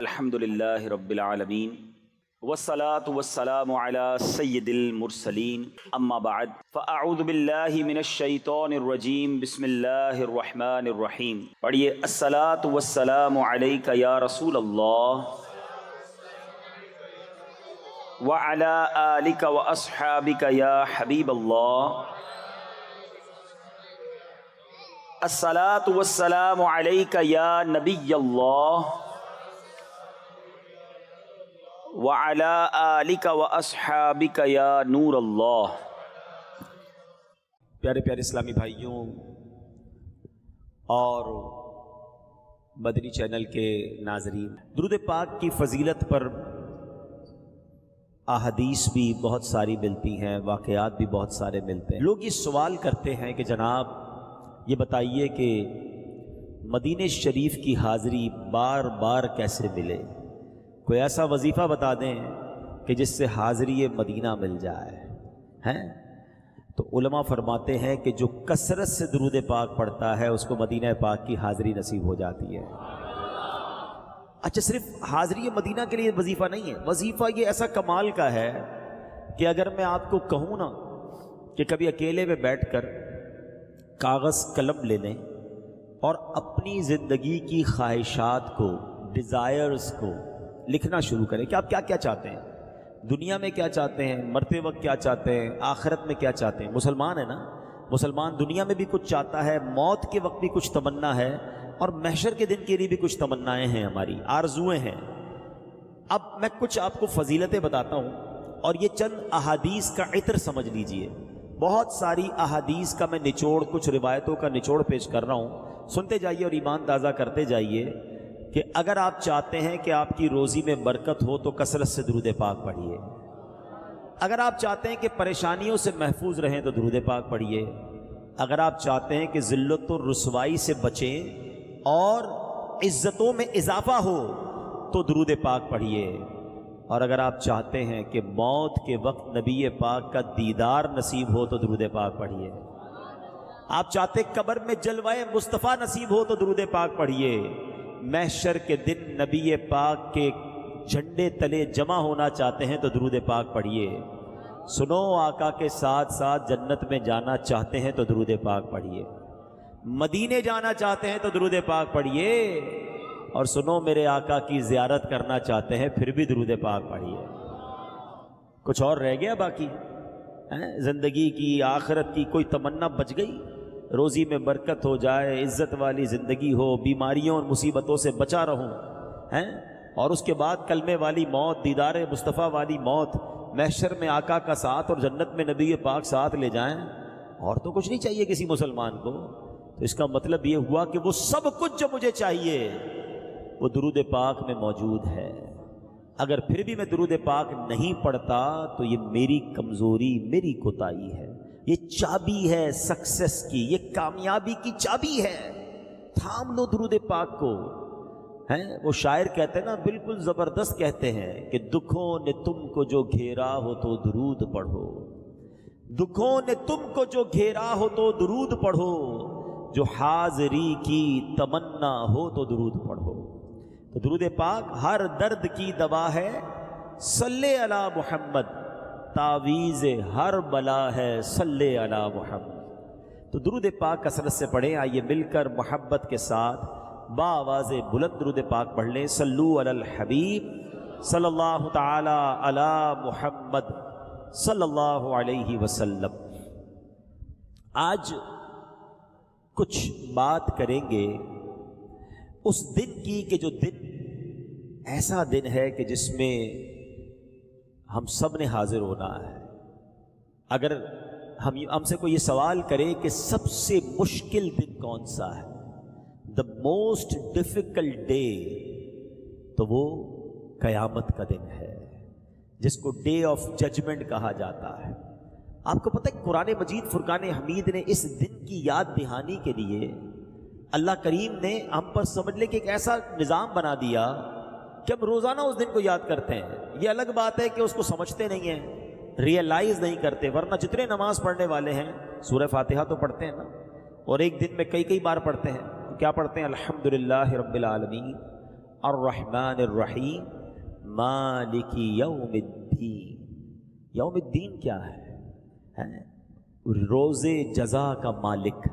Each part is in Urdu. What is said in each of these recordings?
الحمدللہ رب العالمین والصلاة والسلام علی سید المرسلین اما بعد فاعوذ باللہ من الشیطان الرجیم بسم اللہ الرحمن الرحیم۔ پڑھیے الصلاة والسلام علیک یا رسول اللہ وعلی آلک واصحابک یا حبیب اللہ۔ الصلاة والسلام علیک یا نبی اللہ وَعَلَىٰ آلِكَ وَأَصْحَابِكَ يَا نور اللہ۔ پیارے پیارے اسلامی بھائیوں اور مدنی چینل کے ناظرین، درود پاک کی فضیلت پر احادیث بھی بہت ساری ملتی ہیں، واقعات بھی بہت سارے ملتے ہیں۔ لوگ یہ سوال کرتے ہیں کہ جناب یہ بتائیے کہ مدینہ شریف کی حاضری بار بار کیسے ملے؟ کوئی ایسا وظیفہ بتا دیں کہ جس سے حاضری مدینہ مل جائے ہیں؟ تو علماء فرماتے ہیں کہ جو کثرت سے درود پاک پڑھتا ہے اس کو مدینہ پاک کی حاضری نصیب ہو جاتی ہے۔ اچھا، صرف حاضری مدینہ کے لیے وظیفہ نہیں ہے، وظیفہ یہ ایسا کمال کا ہے کہ اگر میں آپ کو کہوں نا کہ کبھی اکیلے میں بیٹھ کر کاغذ قلم لے لیں اور اپنی زندگی کی خواہشات کو، ڈیزائرز کو لکھنا شروع کریں کہ آپ کیا کیا چاہتے ہیں، دنیا میں کیا چاہتے ہیں، مرتے وقت کیا چاہتے ہیں، آخرت میں کیا چاہتے ہیں۔ مسلمان ہے نا، مسلمان دنیا میں بھی کچھ چاہتا ہے، موت کے وقت بھی کچھ تمنا ہے، اور محشر کے دن کے لیے بھی کچھ تمنائیں ہیں، ہماری آرزویں ہیں۔ اب میں کچھ آپ کو فضیلتیں بتاتا ہوں اور یہ چند احادیث کا عطر سمجھ لیجئے۔ بہت ساری احادیث کا میں نچوڑ، کچھ روایتوں کا نچوڑ پیش کر رہا ہوں، سنتے جائیے اور ایمان تازہ کرتے جائیے کہ اگر آپ چاہتے ہیں کہ آپ کی روزی میں برکت ہو تو کثرت سے درود پاک پڑھیے۔ اگر آپ چاہتے ہیں کہ پریشانیوں سے محفوظ رہیں تو درود پاک پڑھیے۔ اگر آپ چاہتے ہیں کہ ذلت و رسوائی سے بچیں اور عزتوں میں اضافہ ہو تو درود پاک پڑھیے۔ اور اگر آپ چاہتے ہیں کہ موت کے وقت نبی پاک کا دیدار نصیب ہو تو درود پاک پڑھیے۔ آپ چاہتے قبر میں جلوہ مصطفیٰ نصیب ہو تو درود پاک پڑھیے۔ محشر کے دن نبی پاک کے جھنڈے تلے جمع ہونا چاہتے ہیں تو درود پاک پڑھیے۔ سنو، آقا کے ساتھ ساتھ جنت میں جانا چاہتے ہیں تو درود پاک پڑھیے۔ مدینے جانا چاہتے ہیں تو درود پاک پڑھیے، اور سنو، میرے آقا کی زیارت کرنا چاہتے ہیں پھر بھی درود پاک پڑھیے۔ کچھ اور رہ گیا باقی؟ زندگی کی، آخرت کی کوئی تمنا بچ گئی؟ روزی میں برکت ہو جائے، عزت والی زندگی ہو، بیماریوں اور مصیبتوں سے بچا رہوں ہیں، اور اس کے بعد کلمے والی موت، دیدار مصطفیٰ والی موت، محشر میں آقا کا ساتھ اور جنت میں نبی پاک ساتھ لے جائیں، اور تو کچھ نہیں چاہیے کسی مسلمان کو۔ تو اس کا مطلب یہ ہوا کہ وہ سب کچھ جو مجھے چاہیے وہ درود پاک میں موجود ہے۔ اگر پھر بھی میں درود پاک نہیں پڑھتا تو یہ میری کمزوری، میری کوتاہی ہے۔ یہ چابی ہے سکسیس کی، یہ کامیابی کی چابی ہے۔ تھام لو درود پاک کو۔ وہ شاعر کہتے ہیں نا، بالکل زبردست کہتے ہیں کہ دکھوں نے تم کو جو گھیرا ہو تو درود پڑھو، دکھوں نے تم کو جو گھیرا ہو تو درود پڑھو، جو حاضری کی تمنا ہو تو درود پڑھو۔ تو درود پاک ہر درد کی دوا ہے، صلی علی محمد، تعویذ ہر بلا ہے، صلی علی محمد۔ تو درود پاک کثرت سے پڑھیں۔ آئیے مل کر محبت کے ساتھ بآواز بلند درود پاک پڑھ لیں۔ صلو علی الحبیب صلی اللہ تعالی علی محمد صلی اللہ علیہ وسلم۔ آج کچھ بات کریں گے اس دن کی کہ جو دن ایسا دن ہے کہ جس میں ہم سب نے حاضر ہونا ہے۔ اگر ہم سے کوئی یہ سوال کرے کہ سب سے مشکل دن کون سا ہے، the most difficult day، تو وہ قیامت کا دن ہے، جس کو ڈے آف ججمنٹ کہا جاتا ہے۔ آپ کو پتہ ہے قرآن مجید فرقان حمید نے اس دن کی یاد دہانی کے لیے اللہ کریم نے ہم پر سمجھ لے کہ ایک ایسا نظام بنا دیا کہ ہم روزانہ اس دن کو یاد کرتے ہیں۔ یہ الگ بات ہے کہ اس کو سمجھتے نہیں ہیں، ریئلائز نہیں کرتے، ورنہ جتنے نماز پڑھنے والے ہیں سورہ فاتحہ تو پڑھتے ہیں نا، اور ایک دن میں کئی بار پڑھتے ہیں۔ کیا پڑھتے ہیں؟ الحمدللہ رب العالمین الرحمن الرحیم مالک یوم الدین. یوم الدین کیا ہے؟ روز جزا کا مالک،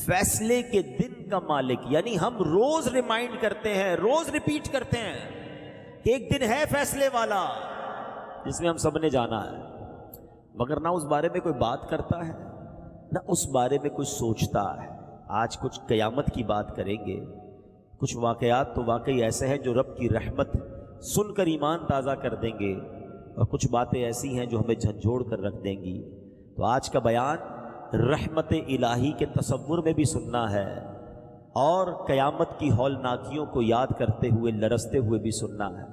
فیصلے کے دن کا مالک. یعنی ہم روز ریمائنڈ کرتے ہیں، روز ریپیٹ کرتے ہیں کہ ایک دن ہے فیصلے والا جس میں ہم سب نے جانا ہے، مگر نہ اس بارے میں کوئی بات کرتا ہے نہ اس بارے میں کوئی سوچتا ہے. آج کچھ قیامت کی بات کریں گے. کچھ واقعات تو واقعی ایسے ہیں جو رب کی رحمت سن کر ایمان تازہ کر دیں گے، اور کچھ باتیں ایسی ہیں جو ہمیں جھنجھوڑ کر رکھ دیں گی. تو آج کا بیان رحمت الہی کے تصور میں بھی سننا ہے، اور قیامت کی ہولناکیوں کو یاد کرتے ہوئے لرزتے ہوئے بھی سننا ہے.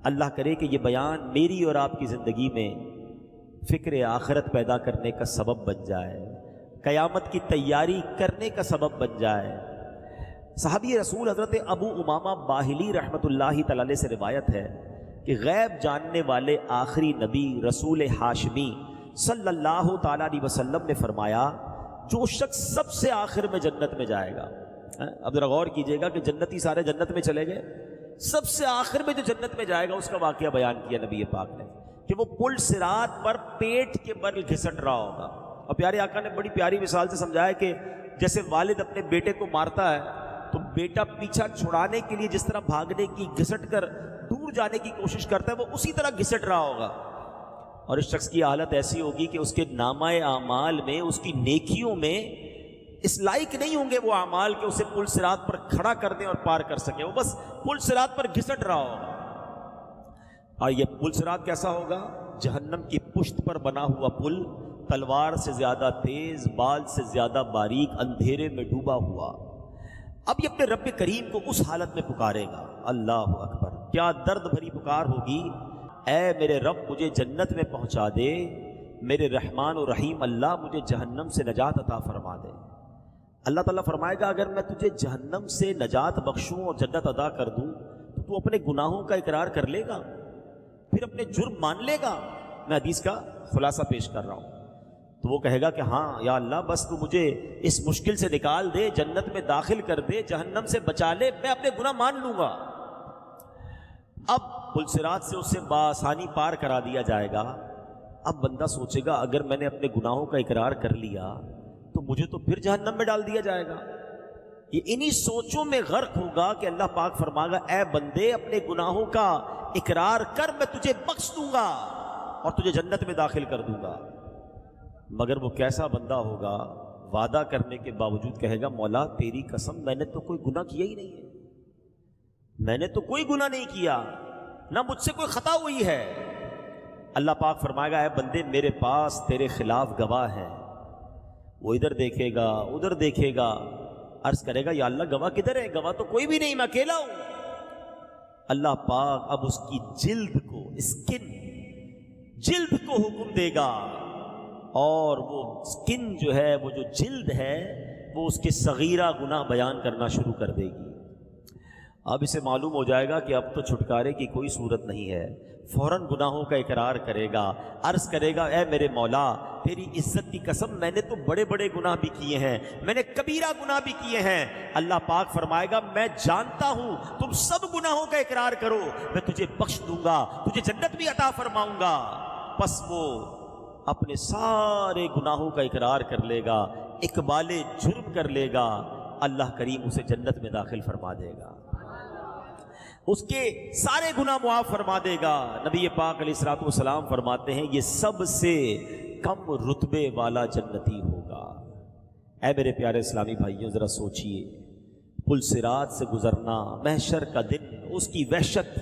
اللہ کرے کہ یہ بیان میری اور آپ کی زندگی میں فکر آخرت پیدا کرنے کا سبب بن جائے، قیامت کی تیاری کرنے کا سبب بن جائے. صحابی رسول حضرت ابو امامہ باہلی رحمۃ اللہ تعالی علیہ سے روایت ہے کہ غیب جاننے والے آخری نبی رسول ہاشمی صلی اللہ تعالیٰ علیہ وسلم نے فرمایا، جو شخص سب سے آخر میں جنت میں جائے گا. اب ذرا غور کیجئے گا کہ جنتی سارے جنت میں چلے گئے، سب سے آخر میں جو جنت میں جائے گا اس کا واقعہ بیان کیا نبی پاک نے کہ وہ پل صراط پر پیٹ کے بل گھسٹ رہا ہوگا. اور پیارے آقا نے بڑی پیاری مثال سے سمجھایا کہ جیسے والد اپنے بیٹے کو مارتا ہے تو بیٹا پیچھا چھڑانے کے لیے جس طرح بھاگنے کی، گھسٹ کر دور جانے کی کوشش کرتا ہے، وہ اسی طرح گھسٹ رہا ہوگا. اور اس شخص کی حالت ایسی ہوگی کہ اس کے نامہ اعمال میں، اس کی نیکیوں میں اس لائق نہیں ہوں گے وہ اعمال کہ اسے پل صراط پر کھڑا کر دیں اور پار کر سکیں. وہ بس پل صراط پر گھسٹ رہا ہوگا. اور یہ پل صراط کیسا ہوگا؟ جہنم کی پشت پر بنا ہوا پل، تلوار سے زیادہ تیز، بال سے زیادہ باریک، اندھیرے میں ڈوبا ہوا. اب یہ اپنے رب کریم کو اس حالت میں پکارے گا. اللہ اکبر، کیا درد بھری پکار ہوگی. اے میرے رب مجھے جنت میں پہنچا دے، میرے رحمان و رحیم اللہ مجھے جہنم سے نجات عطا فرما دے. اللہ تعالیٰ فرمائے گا اگر میں تجھے جہنم سے نجات بخشوں اور جنت عطا کر دوں تو تو اپنے گناہوں کا اقرار کر لے گا، پھر اپنے جرم مان لے گا. میں حدیث کا خلاصہ پیش کر رہا ہوں. تو وہ کہے گا کہ ہاں یا اللہ بس تو مجھے اس مشکل سے نکال دے، جنت میں داخل کر دے، جہنم سے بچا لے، میں اپنے گناہ مان لوں گا. اب پل صراط سے اسے بآسانی پار کرا دیا جائے گا. اب بندہ سوچے گا اگر میں نے اپنے گناہوں کا اقرار کر لیا تو مجھے تو پھر جہنم میں ڈال دیا جائے گا. یہ انہی سوچوں میں غرق ہوگا کہ اللہ پاک فرمائے گا اے بندے اپنے گناہوں کا اقرار کر، میں تجھے بخش دوں گا اور تجھے جنت میں داخل کر دوں گا. مگر وہ کیسا بندہ ہوگا؟ وعدہ کرنے کے باوجود کہے گا مولا تیری قسم میں نے تو کوئی گناہ کیا ہی نہیں ہے، میں نے تو کوئی گناہ نہیں کیا، نہ مجھ سے کوئی خطا ہوئی ہے. اللہ پاک فرمائے گا اے بندے میرے پاس تیرے خلاف گواہ ہیں. وہ ادھر دیکھے گا ادھر دیکھے گا، عرض کرے گا یا اللہ گواہ کدھر ہے؟ گواہ تو کوئی بھی نہیں، میں اکیلا ہوں. اللہ پاک اب اس کی جلد کو، اسکن جلد کو حکم دے گا، اور وہ اسکن جو ہے، وہ جو جلد ہے، وہ اس کے صغیرہ گناہ بیان کرنا شروع کر دے گی. اب اسے معلوم ہو جائے گا کہ اب تو چھٹکارے کی کوئی صورت نہیں ہے. فوراً گناہوں کا اقرار کرے گا، عرض کرے گا اے میرے مولا تیری عزت کی قسم میں نے تو بڑے بڑے گناہ بھی کیے ہیں، میں نے کبیرہ گناہ بھی کیے ہیں. اللہ پاک فرمائے گا میں جانتا ہوں تم سب گناہوں کا اقرار کرو، میں تجھے بخش دوں گا، تجھے جنت بھی عطا فرماؤں گا. پس وہ اپنے سارے گناہوں کا اقرار کر لے گا، اقبال جرم کر لے گا، اللہ کریم اسے جنت میں داخل فرما دے گا، اس کے سارے گناہ معاف فرما دے گا. نبی پاک علیہ الصلوۃ والسلام فرماتے ہیں یہ سب سے کم رتبے والا جنتی ہوگا. اے میرے پیارے اسلامی بھائیوں ذرا سوچئے، پل صراط سے گزرنا، محشر کا دن، اس کی وحشت،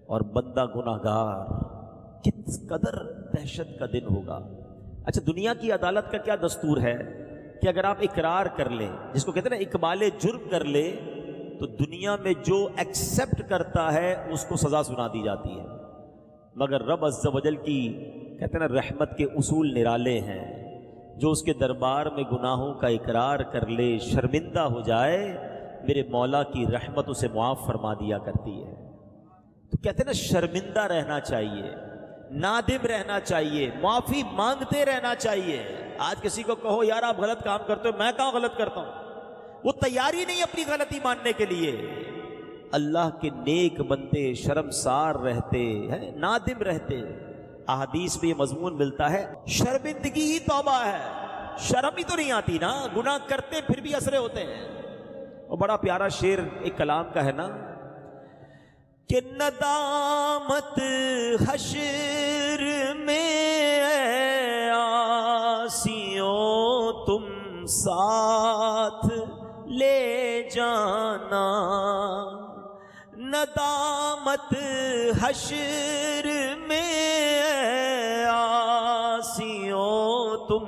اور بندہ گناہگار، کس قدر دہشت کا دن ہوگا. اچھا دنیا کی عدالت کا کیا دستور ہے کہ اگر آپ اقرار کر لیں، جس کو کہتے ہیں نا اقبال جرم کر لے، تو دنیا میں جو ایکسیپٹ کرتا ہے اس کو سزا سنا دی جاتی ہے. مگر رب عز و جل کی کہتے ہیں نا رحمت کے اصول نرالے ہیں. جو اس کے دربار میں گناہوں کا اقرار کر لے، شرمندہ ہو جائے، میرے مولا کی رحمت اسے معاف فرما دیا کرتی ہے. تو کہتے ہیں نا شرمندہ رہنا چاہیے، نادم رہنا چاہیے، معافی مانگتے رہنا چاہیے. آج کسی کو کہو یار آپ غلط کام کرتے ہو، میں کہاں غلط کرتا ہوں، وہ تیاری نہیں اپنی غلطی ماننے کے لیے. اللہ کے نیک بندے شرمسار رہتے ہیں، نادم رہتے۔ احادیث میں یہ مضمون ملتا ہے شرمندگی ہی توبہ ہے۔ شرم ہی تو نہیں آتی نا، گناہ کرتے پھر بھی اسرے ہوتے ہیں۔ اور بڑا پیارا شعر ایک کلام کا ہے نا کہ ندامت حشر میں آسیوں تم ساتھ لے جانا، ندامت حشر میں آسیوں تم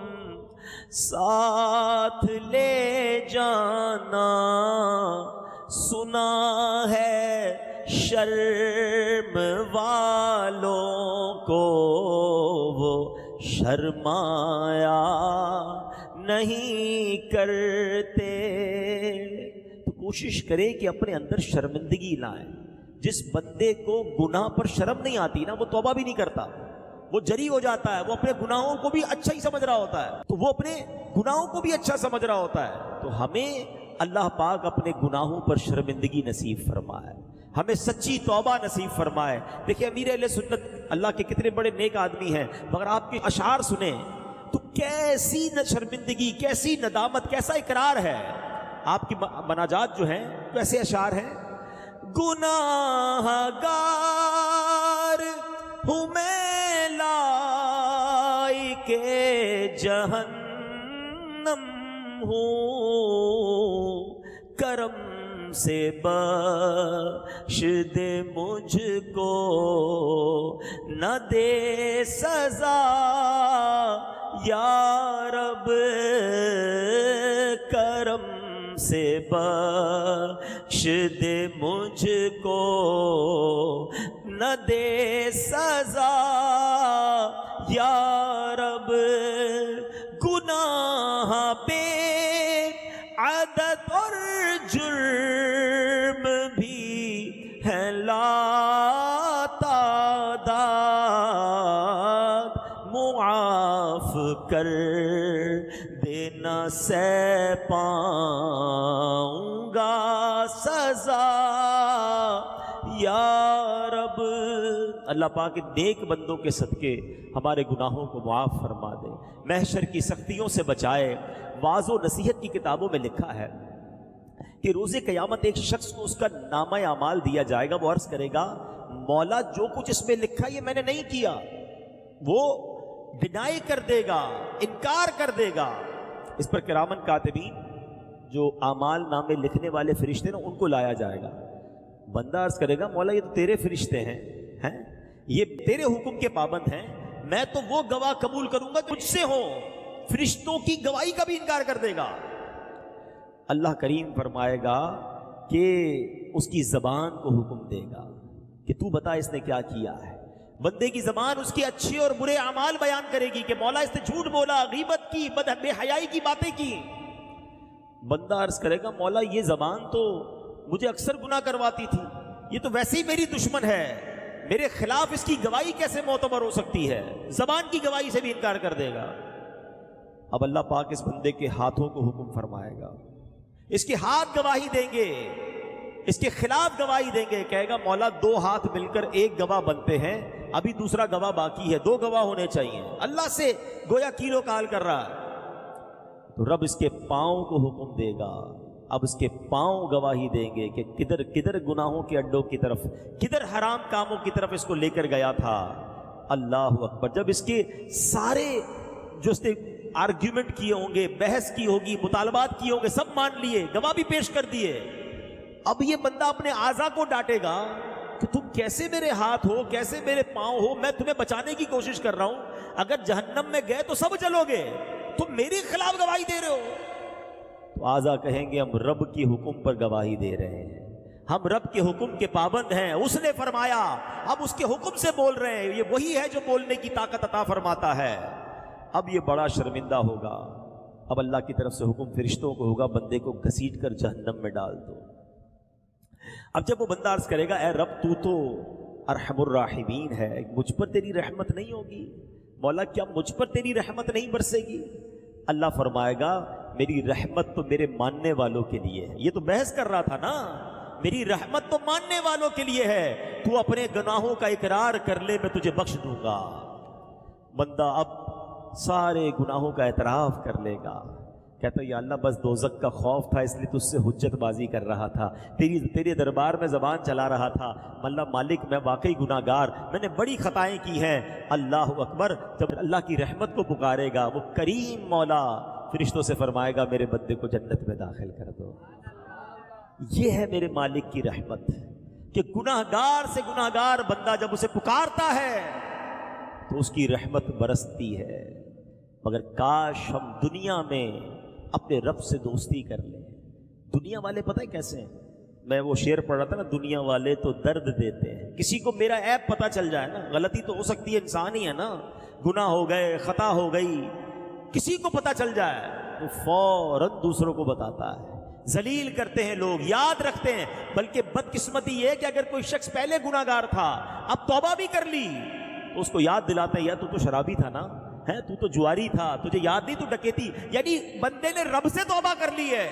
ساتھ لے جانا، سنا ہے شرم والوں کو وہ شرمایا نہیں کرتے۔ تو کوشش کرے کہ اپنے اندر شرمندگی لائیں۔ جس بندے کو گناہ پر شرم نہیں آتی نا، وہ توبہ بھی نہیں کرتا، وہ جری ہو جاتا ہے، وہ اپنے گناہوں کو بھی اچھا ہی سمجھ رہا ہوتا ہے، تو وہ اپنے گناہوں کو بھی اچھا سمجھ رہا ہوتا ہے۔ تو ہمیں اللہ پاک اپنے گناہوں پر شرمندگی نصیب فرمائے، ہمیں سچی توبہ نصیب فرمائے۔ دیکھیں امیر اہل سنت اللہ کے کتنے بڑے نیک آدمی ہیں، مگر آپ کے اشعار سنیں تو کیسی شرمندگی، کیسی ندامت، کیسا اقرار ہے۔ آپ کی مناجات جو ہیں کیسے اشعار ہیں، گناہ گار ہوں میں لائق جہنم ہوں، کرم سے بخش دے مجھ کو، نہ دے سزا یا رب، کرم سے بخش دے مجھ کو، نہ دے سزا یا رب، گناہ پہ عادت اور جرم بھی ہے لا تعداد، معاف کر دینا سہ پاؤں گا سزا یا رب۔ اللہ پاک نیک بندوں کے صدقے ہمارے گناہوں کو معاف فرما دے، محشر کی سختیوں سے بچائے۔ واعظ و نصیحت کی کتابوں میں لکھا ہے کہ روز قیامت ایک شخص کو اس کا نامہ اعمال دیا جائے گا، وہ عرض کرے گا مولا جو کچھ اس میں لکھا یہ میں نے نہیں کیا، وہ ڈینائی کر دے گا، انکار کر دے گا۔ اس پر کرامن کاتبین جو اعمال نامے لکھنے والے فرشتے نا ان کو لایا جائے گا۔ بندہ عرض کرے گا مولا یہ تو تیرے فرشتے ہیں، یہ تیرے حکم کے پابند ہیں، میں تو وہ گواہ قبول کروں گا جو مجھ سے ہو، فرشتوں کی گواہی کا بھی انکار کر دے گا۔ اللہ کریم فرمائے گا کہ اس کی زبان کو حکم دے گا کہ تو بتا اس نے کیا کیا ہے۔ بندے کی زبان اس کے اچھے اور برے اعمال بیان کرے گی کہ مولا اس نے جھوٹ بولا، غیبت کی، بے حیائی کی باتیں کی۔ بندہ عرض کرے گا مولا یہ زبان تو مجھے اکثر گناہ کرواتی تھی، یہ تو ویسے ہی میری دشمن ہے، میرے خلاف اس کی گواہی کیسے معتبر ہو سکتی ہے؟ زبان کی گواہی سے بھی انکار کر دے گا۔ اب اللہ پاک اس بندے کے ہاتھوں کو حکم فرمائے گا، اس کے ہاتھ گواہی دیں گے، اس کے خلاف گواہی دیں گے، کہے گا مولا دو ہاتھ مل کر ایک گواہ بنتے ہیں، ابھی دوسرا گواہ باقی ہے، دو گواہ ہونے چاہیے۔ اللہ سے گویا کیلو کال کر رہا ہے۔ تو رب اس کے پاؤں کو حکم دے گا، اب اس کے پاؤں گواہی دیں گے کہ کدھر کدھر گناہوں کے اڈوں کی طرف، کدھر حرام کاموں کی طرف اس کو لے کر گیا تھا۔ اللہ اکبر۔ جب اس کے سارے جو اس نے آرگیومنٹ کیے ہوں گے، بحث کی ہوگی، مطالبات کیے ہوں گے، سب مان لیے، گواہ بھی پیش کر دیے، اب یہ بندہ اپنے اعضا کو ڈانٹے گا کہ تم کیسے میرے ہاتھ ہو، کیسے میرے پاؤں ہو، میں تمہیں بچانے کی کوشش کر رہا ہوں، اگر جہنم میں گئے تو سب جلو گے، تم میرے خلاف گواہی دے رہے ہو۔ تو اعضا کہیں گے ہم رب کی حکم پر گواہی دے رہے ہیں، ہم رب کے حکم کے پابند ہیں، اس نے فرمایا، اب اس کے حکم سے بول رہے ہیں، یہ وہی ہے جو بولنے کی طاقت عطا فرماتا ہے۔ اب یہ بڑا شرمندہ ہوگا۔ اب اللہ کی طرف سے حکم فرشتوں کو ہوگا بندے کو گھسیٹ کر جہنم میں ڈال دو۔ اب جب وہ بندہ عرض کرے گا اے رب تو ارحم الراحمین ہے، مجھ پر تیری رحمت نہیں ہوگی؟ مولا کیا مجھ پر تیری رحمت نہیں برسے گی؟ اللہ فرمائے گا میری رحمت تو میرے ماننے والوں کے لیے ہے۔ یہ تو بحث کر رہا تھا نا، میری رحمت تو ماننے والوں کے لیے ہے، تو اپنے گناہوں کا اقرار کر لے، میں تجھے بخش دوں گا۔ بندہ اب سارے گناہوں کا اعتراف کر لے گا، کہتا ہے یا اللہ بس دوزخ کا خوف تھا اس لیے تجھ سے حجت بازی کر رہا تھا، تیرے دربار میں زبان چلا رہا تھا، اللہ مالک میں واقعی گناہگار، میں نے بڑی خطائیں کی ہیں۔ اللہ اکبر، جب اللہ کی رحمت کو پکارے گا وہ کریم مولا فرشتوں سے فرمائے گا میرے بندے کو جنت میں داخل کر دو۔ یہ ہے میرے مالک کی رحمت کہ گناہگار سے گناہگار بندہ جب اسے پکارتا ہے تو اس کی رحمت برستی ہے۔ مگر کاش ہم دنیا میں اپنے رب سے دوستی کر لیں۔ دنیا والے پتہ ہے کیسے ہیں؟ میں وہ شعر پڑھ رہا تھا نا، دنیا والے تو درد دیتے ہیں۔ کسی کو میرا عیب پتہ چل جائے نا، غلطی تو ہو سکتی ہے، انسان ہی ہے نا، گناہ ہو گئے، خطا ہو گئی، کسی کو پتہ چل جائے تو فوراً دوسروں کو بتاتا ہے۔ ذلیل کرتے ہیں لوگ، یاد رکھتے ہیں، بلکہ بدقسمتی یہ ہے کہ اگر کوئی شخص پہلے گناہگار تھا اب توبہ بھی کر لی تو اس کو یاد دلاتے ہیں یا تو شرابی تھا نا، ہے تو جواری تھا، تجھے یاد نہیں تو ڈکیتی، یعنی بندے نے رب سے توبہ کر لی ہے۔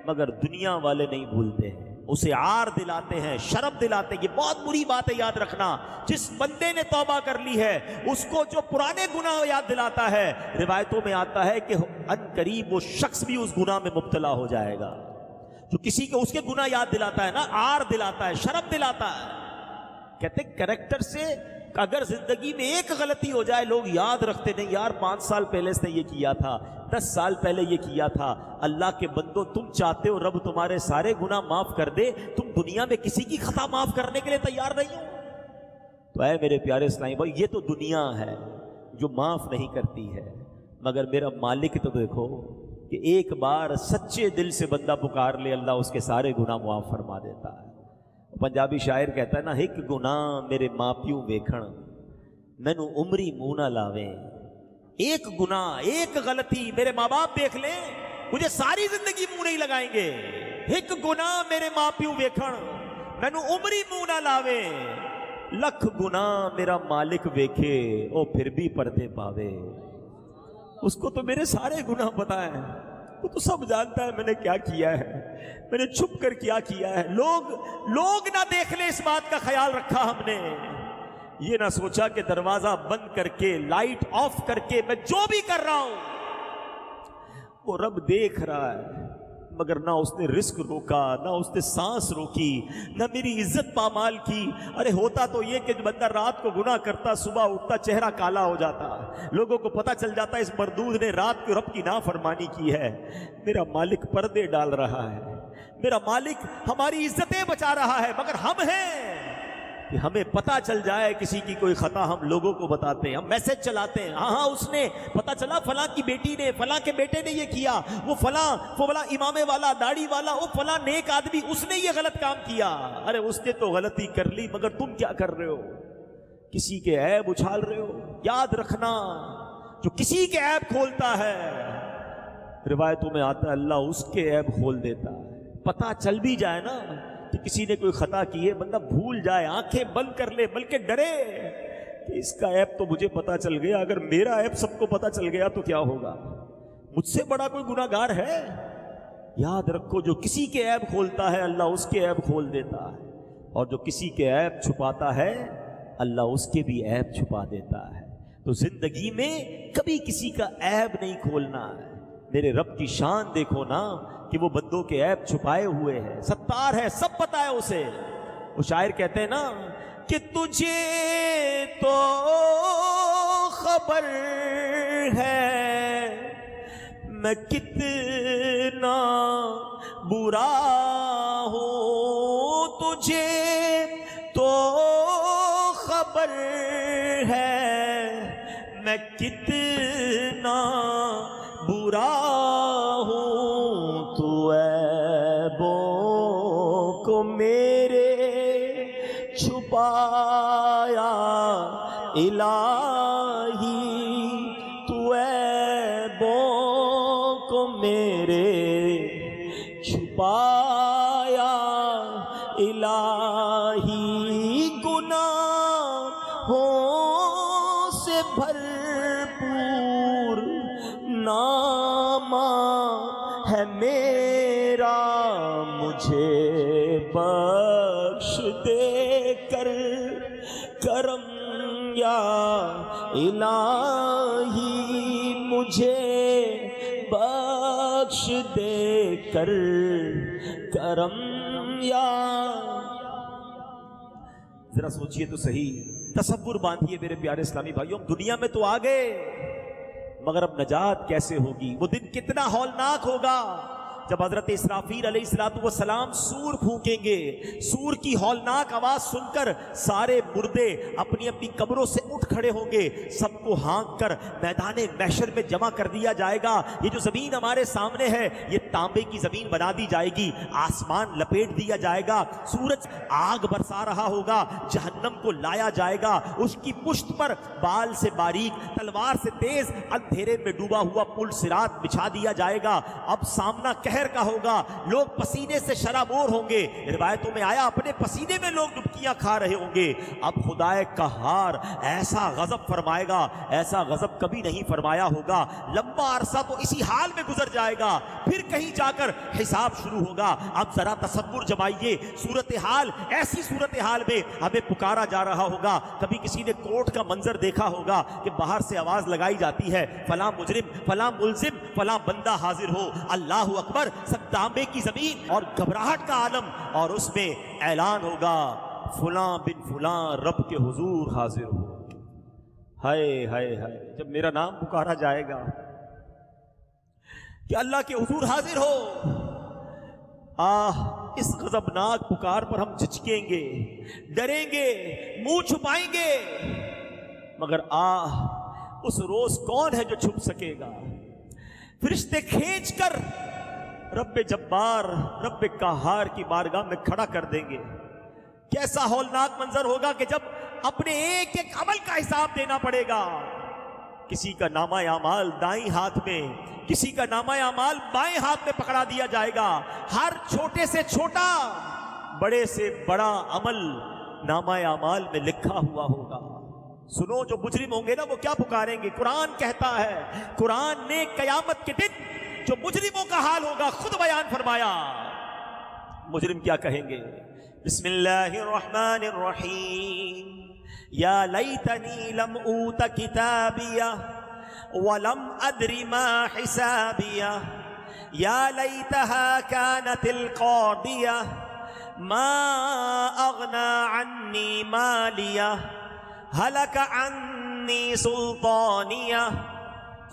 مگر دنیا والے نہیں بھولتے ہیں، اسے عار دلاتے ہیں، شرم دلاتے ہیں۔ یہ بہت بری بات ہے، یاد رکھنا، جس بندے نے توبہ کر لی ہے اس کو جو پرانے گناہ یاد دلاتا ہے، روایتوں میں آتا ہے کہ ان قریب وہ شخص بھی اس گناہ میں مبتلا ہو جائے گا۔ جو کسی کو اس کے گناہ یاد دلاتا ہے نا، عار دلاتا ہے، شرم دلاتا ہے۔ کہتے ہیں کریکٹر سے اگر زندگی میں ایک غلطی ہو جائے لوگ یاد رکھتے نہیں، یار 5 سال پہلے اس نے یہ کیا تھا، 10 سال پہلے یہ کیا تھا۔ اللہ کے بندو، تم چاہتے ہو رب تمہارے سارے گناہ معاف کر دے، تم دنیا میں کسی کی خطا معاف کرنے کے لیے تیار نہیں ہو؟ تو اے میرے پیارے اسلامی بھائی، یہ تو دنیا ہے جو معاف نہیں کرتی ہے، مگر میرا مالک تو دیکھو کہ ایک بار سچے دل سے بندہ پکار لے، اللہ اس کے سارے گناہ معاف فرما دیتا ہے۔ پنجابی شاعر کہتا ہے نا، ایک گناہ میرے ماں پیو ویکھن مینوں عمری منہ نہ لاویں۔ ایک گناہ، ایک غلطی میرے ماں باپ دیکھ لیں، مجھے ساری زندگی منہ نہیں لگائیں گے۔ ایک گناہ میرے ماں پیو ویکھن مینوں عمری منہ نہ لاویں، لکھ گناہ میرا مالک ویکھے او پھر بھی پردے پاوے۔ اس کو تو میرے سارے گناہ پتہ ہیں، وہ تو سب جانتا ہے میں نے کیا کیا ہے، میں نے چھپ کر کیا کیا ہے۔ لوگ نہ دیکھ لیں، اس بات کا خیال رکھا ہم نے۔ یہ نہ سوچا کہ دروازہ بند کر کے، لائٹ آف کر کے میں جو بھی کر رہا ہوں وہ رب دیکھ رہا ہے، مگر نہ اس نے رزق روکا، نہ اس نے سانس روکی، نہ میری عزت پامال کی۔ ارے ہوتا تو یہ کہ بندہ رات کو گناہ کرتا، صبح اٹھتا چہرہ کالا ہو جاتا، لوگوں کو پتہ چل جاتا اس مردود نے رات کو رب کی نافرمانی کی ہے۔ میرا مالک پردے ڈال رہا ہے، میرا مالک ہماری عزتیں بچا رہا ہے، مگر ہم ہیں کہ ہمیں پتہ چل جائے کسی کی کوئی خطا ہم لوگوں کو بتاتے ہیں، ہم میسج چلاتے ہیں، ہاں اس نے پتہ چلا فلاں کی بیٹی نے، فلاں کے بیٹے نے یہ کیا، وہ فلاں امامے والا، داڑھی والا، وہ فلاں نیک آدمی، اس نے یہ غلط کام کیا۔ ارے اس نے تو غلطی کر لی، مگر تم کیا کر رہے ہو؟ کسی کے عیب اچھال رہے ہو۔ یاد رکھنا، جو کسی کے عیب کھولتا ہے، روایتوں میں آتا ہے اللہ اس کے عیب کھول دیتا ہے۔ پتہ چل بھی جائے نا کہ کسی نے کوئی خطا کی ہے، بندہ بھول جائے، آنکھیں بند کر لے، بلکہ ڈرے کہ اس کا عیب تو مجھے پتہ چل گیا، اگر میرا عیب سب کو پتہ چل گیا تو کیا ہوگا؟ مجھ سے بڑا کوئی گناہگار ہے؟ یاد رکھو، جو کسی کے عیب کھولتا ہے اللہ اس کے عیب کھول دیتا ہے، اور جو کسی کے عیب چھپاتا ہے اللہ اس کے بھی عیب چھپا دیتا ہے۔ تو زندگی میں کبھی کسی کا عیب نہیں کھولنا ہے۔ میرے رب کی شان دیکھو نا کہ وہ بندوں کے عیب چھپائے ہوئے ہے، ستار ہے، سب پتہ ہے اسے۔ وہ شاعر کہتے ہیں نا کہ تجھے تو خبر ہے میں کتنا برا ہوں، تجھے تو خبر ہے میں کتنا برا ہوں، تو عیبوں کو میرے چھپایا الہی، تو عیبوں کو میرے چھپایا الہی، گناہوں سے بھرپور نامہ ہے میرا، مجھے کر کرم یا الہی مجھے بخش دے کر کرم یا. ذرا سوچئے تو صحیح، تصور باندھیے میرے پیارے اسلامی بھائیوں. ہم دنیا میں تو آ گئے مگر اب نجات کیسے ہوگی؟ وہ دن کتنا ہولناک ہوگا جب حضرت اسرافیل علیہ السلام سور پھونکیں گے. سور کی ہولناک آواز سن کر سارے مردے اپنی اپنی قبروں سے اٹھ کھڑے ہوں گے. سب کو ہانک کر میدان محشر میں جمع کر دیا جائے گا. یہ جو زمین ہمارے سامنے ہے یہ تانبے کی زمین بنا دی جائے گی. آسمان لپیٹ دیا جائے گا. سورج آگ برسا رہا ہوگا. جہنم کو لایا جائے گا. اس کی پشت پر بال سے باریک تلوار سے تیز اندھیرے میں ڈوبا ہوا پل صراط بچھا دیا جائے گا. اب سامنا کا ہوگا. لوگ پسینے سے شرابور ہوں گے. روایتوں میں آیا اپنے پسینے میں لوگ ڈبکیاں کھا رہے ہوں گے. اب خدائے قہار ایسا غضب فرمائے گا ایسا غضب کبھی نہیں فرمایا ہوگا. لمبا عرصہ تو اسی حال میں گزر جائے گا. پھر کہیں جا کر حساب شروع ہوگا. اب ذرا تصور جمائیے صورتحال. ایسی صورتحال میں ہمیں پکارا جا رہا ہوگا. کبھی کسی نے کورٹ کا منظر دیکھا ہوگا کہ باہر سے آواز لگائی جاتی ہے فلاں مجرم فلاں ملزم فلاں بندہ حاضر ہو. اللہ اکبر. سب تانبے کی زمین اور گھبراہٹ کا عالم اور اس میں اعلان ہوگا فلاں بن فلاں رب کے حضور حاضر ہو. ہائے ہائے ہائے. جب میرا نام پکارا جائے گا کہ اللہ کے حضور حاضر ہو، اس غضبناک پکار پر ہم جھجکیں گے، ڈریں گے، منہ چھپائیں گے. مگر اس روز کون ہے جو چھپ سکے گا؟ فرشتے کھینچ کر رب جبار رب قہار کی بارگاہ میں کھڑا کر دیں گے. کیسا ہولناک منظر ہوگا کہ جب اپنے ایک ایک عمل کا حساب دینا پڑے گا. کسی کا نامہ اعمال دائیں ہاتھ میں، کسی کا نامہ اعمال بائیں ہاتھ میں پکڑا دیا جائے گا. ہر چھوٹے سے چھوٹا بڑے سے بڑا عمل نامہ اعمال میں لکھا ہوا ہوگا. سنو جو مجرم ہوں گے نا وہ کیا پکاریں گے. قرآن کہتا ہے، قرآن نے قیامت کے دن جو مجرموں کا حال ہوگا خود بیان فرمایا. مجرم کیا کہیں گے؟ بسم اللہ الرحمن الرحیم. یا لیتنی لم اوت کتابیہ ولم ادر ما حسابیہ یا لیتہا کانت القاضیہ ما اغنی عنی مالیہ ہلک عنی سلطانیہ.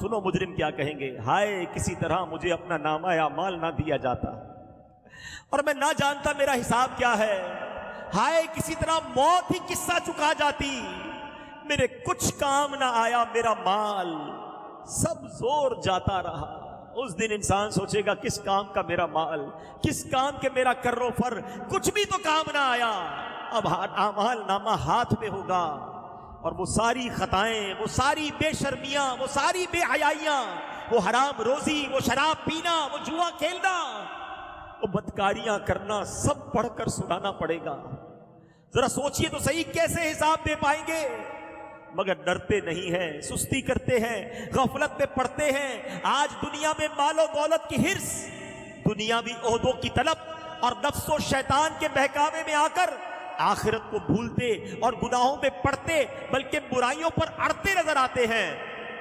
سنو مجرم کیا کہیں گے. ہائے کسی طرح مجھے اپنا نامہ اعمال نہ دیا جاتا اور میں نہ جانتا میرا حساب کیا ہے. ہائے کسی طرح موت ہی قصہ چکا جاتی. میرے کچھ کام نہ آیا، میرا مال سب زور جاتا رہا. اس دن انسان سوچے گا کس کام کا میرا مال، کس کام کے میرا کرو فر، کچھ بھی تو کام نہ آیا. اب اعمال نامہ ہاتھ میں ہوگا اور وہ ساری خطائیں، وہ ساری بے شرمیاں، وہ ساری بے حیائیاں، وہ حرام روزی، وہ شراب پینا، وہ جوا کھیلنا، وہ بدکاریاں کرنا سب پڑھ کر سنانا پڑے گا. ذرا سوچئے تو صحیح کیسے حساب دے پائیں گے. مگر ڈرتے نہیں ہیں، سستی کرتے ہیں، غفلت میں پڑتے ہیں. آج دنیا میں مال و دولت کی حرص، دنیاوی عہدوں کی طلب اور نفس و شیطان کے بہکاوے میں آ کر آخرت کو بھولتے اور گناہوں میں پڑتے بلکہ برائیوں پر اڑتے نظر آتے ہیں.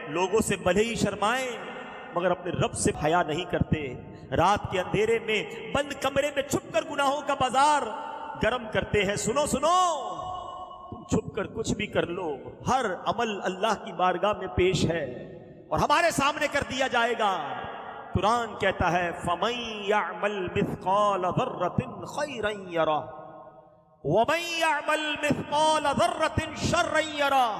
لوگوں سے بھلے ہی شرمائیں مگر اپنے رب سے حیا نہیں کرتے. رات کے اندھیرے میں بند کمرے میں چھپ کر گناہوں کا بازار گرم کرتے ہیں. سنو سنو، تم چھپ کر کچھ بھی کر لو، ہر عمل اللہ کی بارگاہ میں پیش ہے اور ہمارے سامنے کر دیا جائے گا. قرآن کہتا ہے فَمَن يَعْمَلْ مِثْقَالَ ذَرَّةٍ خَيْرًا يَرَهُ وَمَن يَعْمَلْ مِثْقَالَ ذَرَّةٍ شَرًّا يَرَهُ.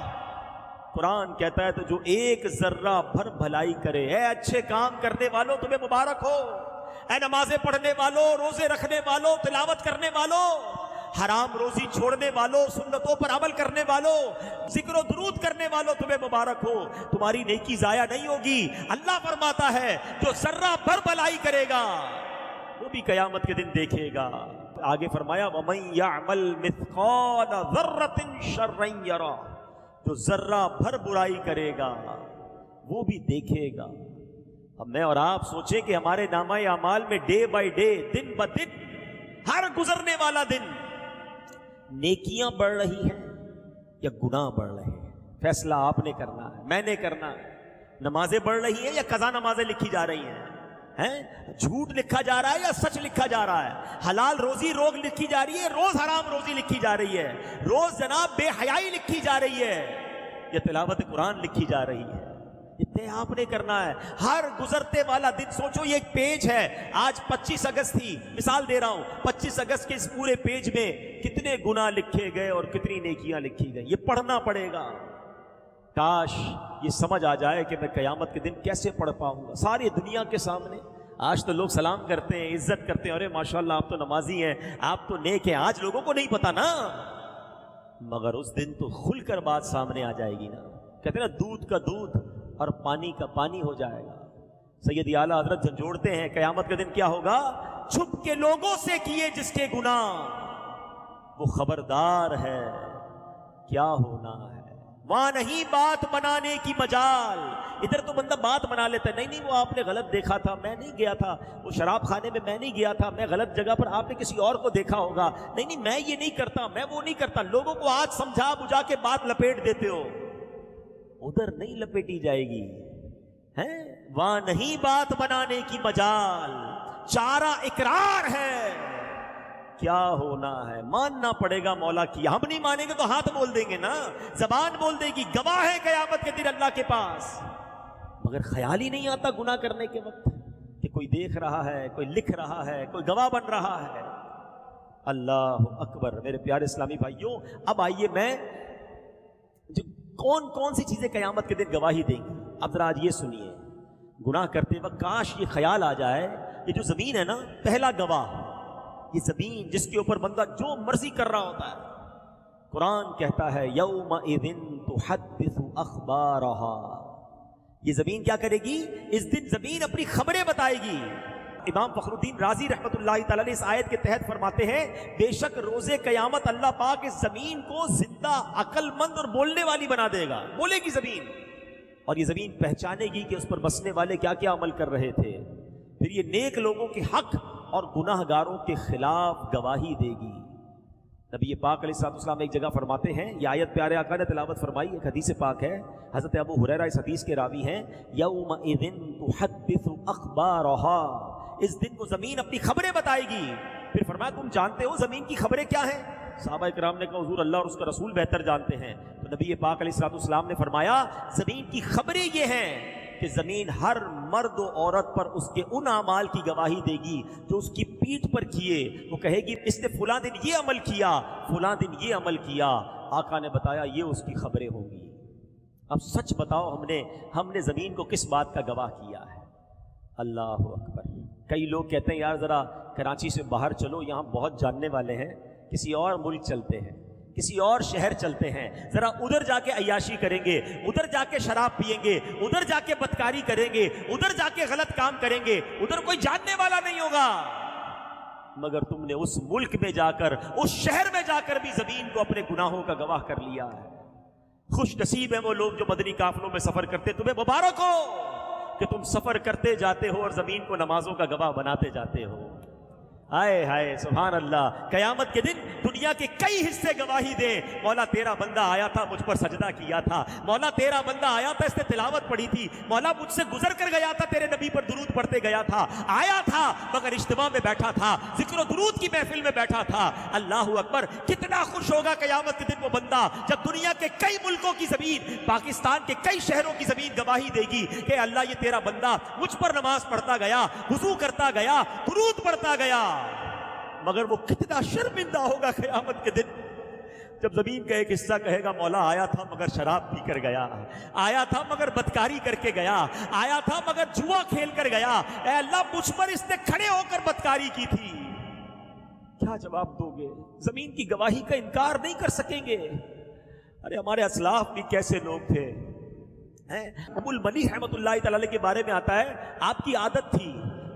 قرآن کہتا ہے تو جو ایک ذرہ بھر بھلائی کرے. اے اچھے کام کرنے والوں تمہیں مبارک ہو. اے نمازیں پڑھنے والوں، روزے رکھنے والوں، تلاوت کرنے والوں، حرام روزی چھوڑنے والوں، سنتوں پر عمل کرنے والوں، ذکر و درود کرنے والوں تمہیں مبارک ہو. تمہاری نیکی ضائع نہیں ہوگی. اللہ فرماتا ہے جو ذرہ بھر بھلائی کرے گا وہ بھی قیامت کے دن دیکھے گا. آگے فرمایا وَمَن يَعْمَلْ مِثْقَالَ ذَرَّةٍ شَرًّا يَرَهُ. جو ذرہ بھر برائی کرے گا وہ بھی دیکھے گا. اب میں اور آپ سوچیں کہ ہمارے نامہ اعمال میں ڈے بائی ڈے، دن بہ دن، ہر گزرنے والا دن نیکیاں بڑھ رہی ہیں یا گناہ بڑھ رہے ہیں؟ فیصلہ آپ نے کرنا ہے، میں نے کرنا ہے۔ نمازیں بڑھ رہی ہیں یا قضا نمازیں لکھی جا رہی ہیں؟ جھوٹ لکھا جا رہا ہے یا سچ لکھا جا رہا ہے؟ حلال روزی روز لکھی جا رہی ہے، روز حرام روزی لکھی جا رہی ہے، روز جناب بے حیائی لکھی جا رہی ہے، یا تلاوت قرآن لکھی جا رہی ہے؟ اتنے آپ نے کرنا ہے۔ ہر گزرتے والا دن سوچو، یہ ایک پیج ہے، آج 25 اگست تھی، مثال دے رہا ہوں، 25 اگست کے اس پورے پیج میں کتنے گناہ لکھے گئے اور کتنی نیکیاں لکھی گئی، یہ پڑھنا پڑے گا۔ کاش یہ سمجھ آ جائے کہ میں قیامت کے دن کیسے پڑھ پاؤں گا ساری دنیا کے سامنے۔ آج تو لوگ سلام کرتے ہیں، عزت کرتے ہیں، ارے ماشاءاللہ آپ تو نمازی ہیں، آپ تو نیک ہیں، آج لوگوں کو نہیں پتا نا، مگر اس دن تو کھل کر بات سامنے آ جائے گی نا۔ کہتے ہیں نا دودھ کا دودھ اور پانی کا پانی ہو جائے گا۔ سید اعلیٰ حضرت جھنجھوڑتے ہیں قیامت کے دن کیا ہوگا؟ چھپ کے لوگوں سے کیے جس کے گناہ، وہ خبردار ہے کیا ہونا ہے۔ وہاں نہیں بات بنانے کی مجال، ادھر تو بندہ بات بنا لیتا ہے، نہیں وہ آپ نے غلط دیکھا تھا، میں نہیں گیا تھا وہ شراب خانے میں، میں نہیں گیا تھا، میں غلط جگہ پر، آپ نے کسی اور کو دیکھا ہوگا، نہیں میں یہ نہیں کرتا، میں وہ نہیں کرتا۔ لوگوں کو آج سمجھا بجھا کے بات لپیٹ دیتے ہو، ادھر نہیں لپیٹی جائے گی۔ وہاں نہیں بات بنانے کی مجال، چارہ اقرار ہے کیا ہونا ہے۔ ماننا پڑے گا مولا کی، ہم نہیں مانیں گے تو ہاتھ بول دیں گے نا، زبان بول دے گی، گواہ ہے قیامت کے دن اللہ کے پاس۔ مگر خیال ہی نہیں آتا گناہ کرنے کے وقت کہ کوئی دیکھ رہا ہے، کوئی لکھ رہا ہے، کوئی گواہ بن رہا ہے۔ اللہ اکبر۔ میرے پیارے اسلامی بھائیوں، اب آئیے میں کون کون سی چیزیں قیامت کے دن گواہی دیں گی، اب ذرا آج یہ سنیے۔ گناہ کرتے وقت کاش یہ خیال آ جائے، یہ جو زمین ہے نا، پہلا گواہ، یہ زمین جس کے اوپر بندہ جو مرضی کر رہا ہوتا ہے، قرآن کہتا ہے یومئذ تحدث اخبارہا، یہ زمین کیا کرے گی؟ اس دن زمین اپنی خبریں بتائے گی۔ امام فخر الدین رازی رحمۃ اللہ تعالی علیہ اس آیت کے تحت فرماتے ہیں، بے شک روز قیامت اللہ پاک اس زمین کو زندہ، عقل مند اور بولنے والی بنا دے گا، بولے گی زمین، اور یہ زمین پہچانے گی کہ اس پر بسنے والے کیا کیا عمل کر رہے تھے، پھر یہ نیک لوگوں کے حق اور گناہ گاروں کے خلاف گواہی دے گی۔ نبی پاک علیہ السلام ایک جگہ فرماتے ہیں، یہ آیت پیارے آقا نے تلاوت فرمائی، ایک حدیث پاک ہے، حضرت ابو ہریرہ اس حدیث کے راوی ہیں، یومئذ تحدث اخبارہا، اس دن کو زمین اپنی خبریں بتائے گی۔ پھر فرمایا تم جانتے ہو زمین کی خبریں کیا ہیں؟ صحابہ کرام نے کہا حضور اللہ اور اس کا رسول بہتر جانتے ہیں۔ تو نبی پاک علیہ السلام نے فرمایا زمین کی خبریں یہ ہیں کہ زمین ہر مرد و عورت پر اس کے ان اعمال کی گواہی دے گی جو اس کی پیٹھ پر کیے، وہ کہے گی اس نے فلاں دن یہ عمل کیا، فلاں دن یہ عمل کیا۔ آقا نے بتایا یہ اس کی خبریں ہوں گی۔ اب سچ بتاؤ ہم نے زمین کو کس بات کا گواہ کیا ہے؟ اللہ اکبر۔ کئی لوگ کہتے ہیں یار ذرا کراچی سے باہر چلو، یہاں بہت جاننے والے ہیں، کسی اور ملک چلتے ہیں، کسی اور شہر چلتے ہیں، ذرا ادھر جا کے عیاشی کریں گے، ادھر جا کے شراب پیئیں گے، ادھر جا کے بدکاری کریں گے، ادھر جا کے غلط کام کریں گے، ادھر کوئی جاننے والا نہیں ہوگا۔ مگر تم نے اس ملک میں جا کر، اس شہر میں جا کر بھی زمین کو اپنے گناہوں کا گواہ کر لیا ہے۔ خوش نصیب ہیں وہ لوگ جو مدنی قافلوں میں سفر کرتے، تمہیں مبارک ہو کہ تم سفر کرتے جاتے ہو اور زمین کو نمازوں کا گواہ بناتے جاتے ہو۔ ہائے ہائے سبحان اللہ۔ قیامت کے دن دنیا کے کئی حصے گواہی دیں، مولا تیرا بندہ آیا تھا مجھ پر سجدہ کیا تھا، مولا تیرا بندہ آیا تھا اس نے تلاوت پڑھی تھی، مولا مجھ سے گزر کر گیا تھا تیرے نبی پر درود پڑھتے گیا تھا، آیا تھا مگر اجتماع میں بیٹھا تھا، ذکر و درود کی محفل میں بیٹھا تھا۔ اللہ اکبر۔ کتنا خوش ہوگا قیامت کے دن وہ بندہ جب دنیا کے کئی ملکوں کی زمین، پاکستان کے کئی شہروں کی زمین گواہی دے گی کہ اللہ یہ تیرا بندہ مجھ پر نماز پڑھتا گیا، وضو کرتا گیا، درود پڑھتا گیا۔ مگر وہ کتنا شرمندہ ہوگا قیامت کے دن جب زمین کا ایک حصہ کہے گا مولا آیا تھا مگر شراب پی کر گیا، آیا تھا مگر بدکاری کر کے گیا، آیا تھا مگر جوا کھیل کر گیا، اے اللہ مجھ پر اس نے کھڑے ہو کر بدکاری کی تھی۔ کیا جواب دو گے؟ زمین کی گواہی کا انکار نہیں کر سکیں گے۔ ارے ہمارے اسلاف بھی کیسے لوگ تھے۔ ابو المنی رحمۃ اللہ تعالی کے بارے میں آتا ہے آپ کی عادت تھی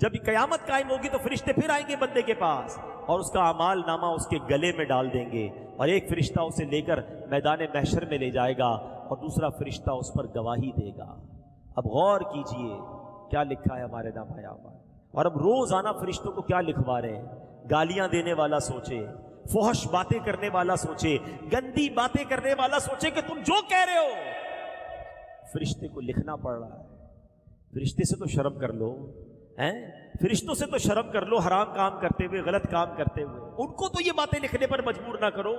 جب قیامت قائم ہوگی تو فرشتے پھر آئیں گے بندے کے پاس اور اس کا اعمال نامہ اس کے گلے میں ڈال دیں گے، اور ایک فرشتہ اسے لے کر میدان محشر میں لے جائے گا اور دوسرا فرشتہ اس پر گواہی دے گا۔ اب غور کیجئے کیا لکھا ہے ہمارے نامہ اعمال، اور اب روزانہ فرشتوں کو کیا لکھوا رہے ہیں۔ گالیاں دینے والا سوچے، فحش باتیں کرنے والا سوچے، گندی باتیں کرنے والا سوچے کہ تم جو کہہ رہے ہو فرشتے کو لکھنا پڑ رہا ہے۔ فرشتے سے تو شرم کر لو، فرشتوں سے تو شرم کر لو، حرام کام کرتے ہوئے، غلط کام کرتے ہوئے، ان کو تو یہ باتیں لکھنے پر مجبور نہ کرو۔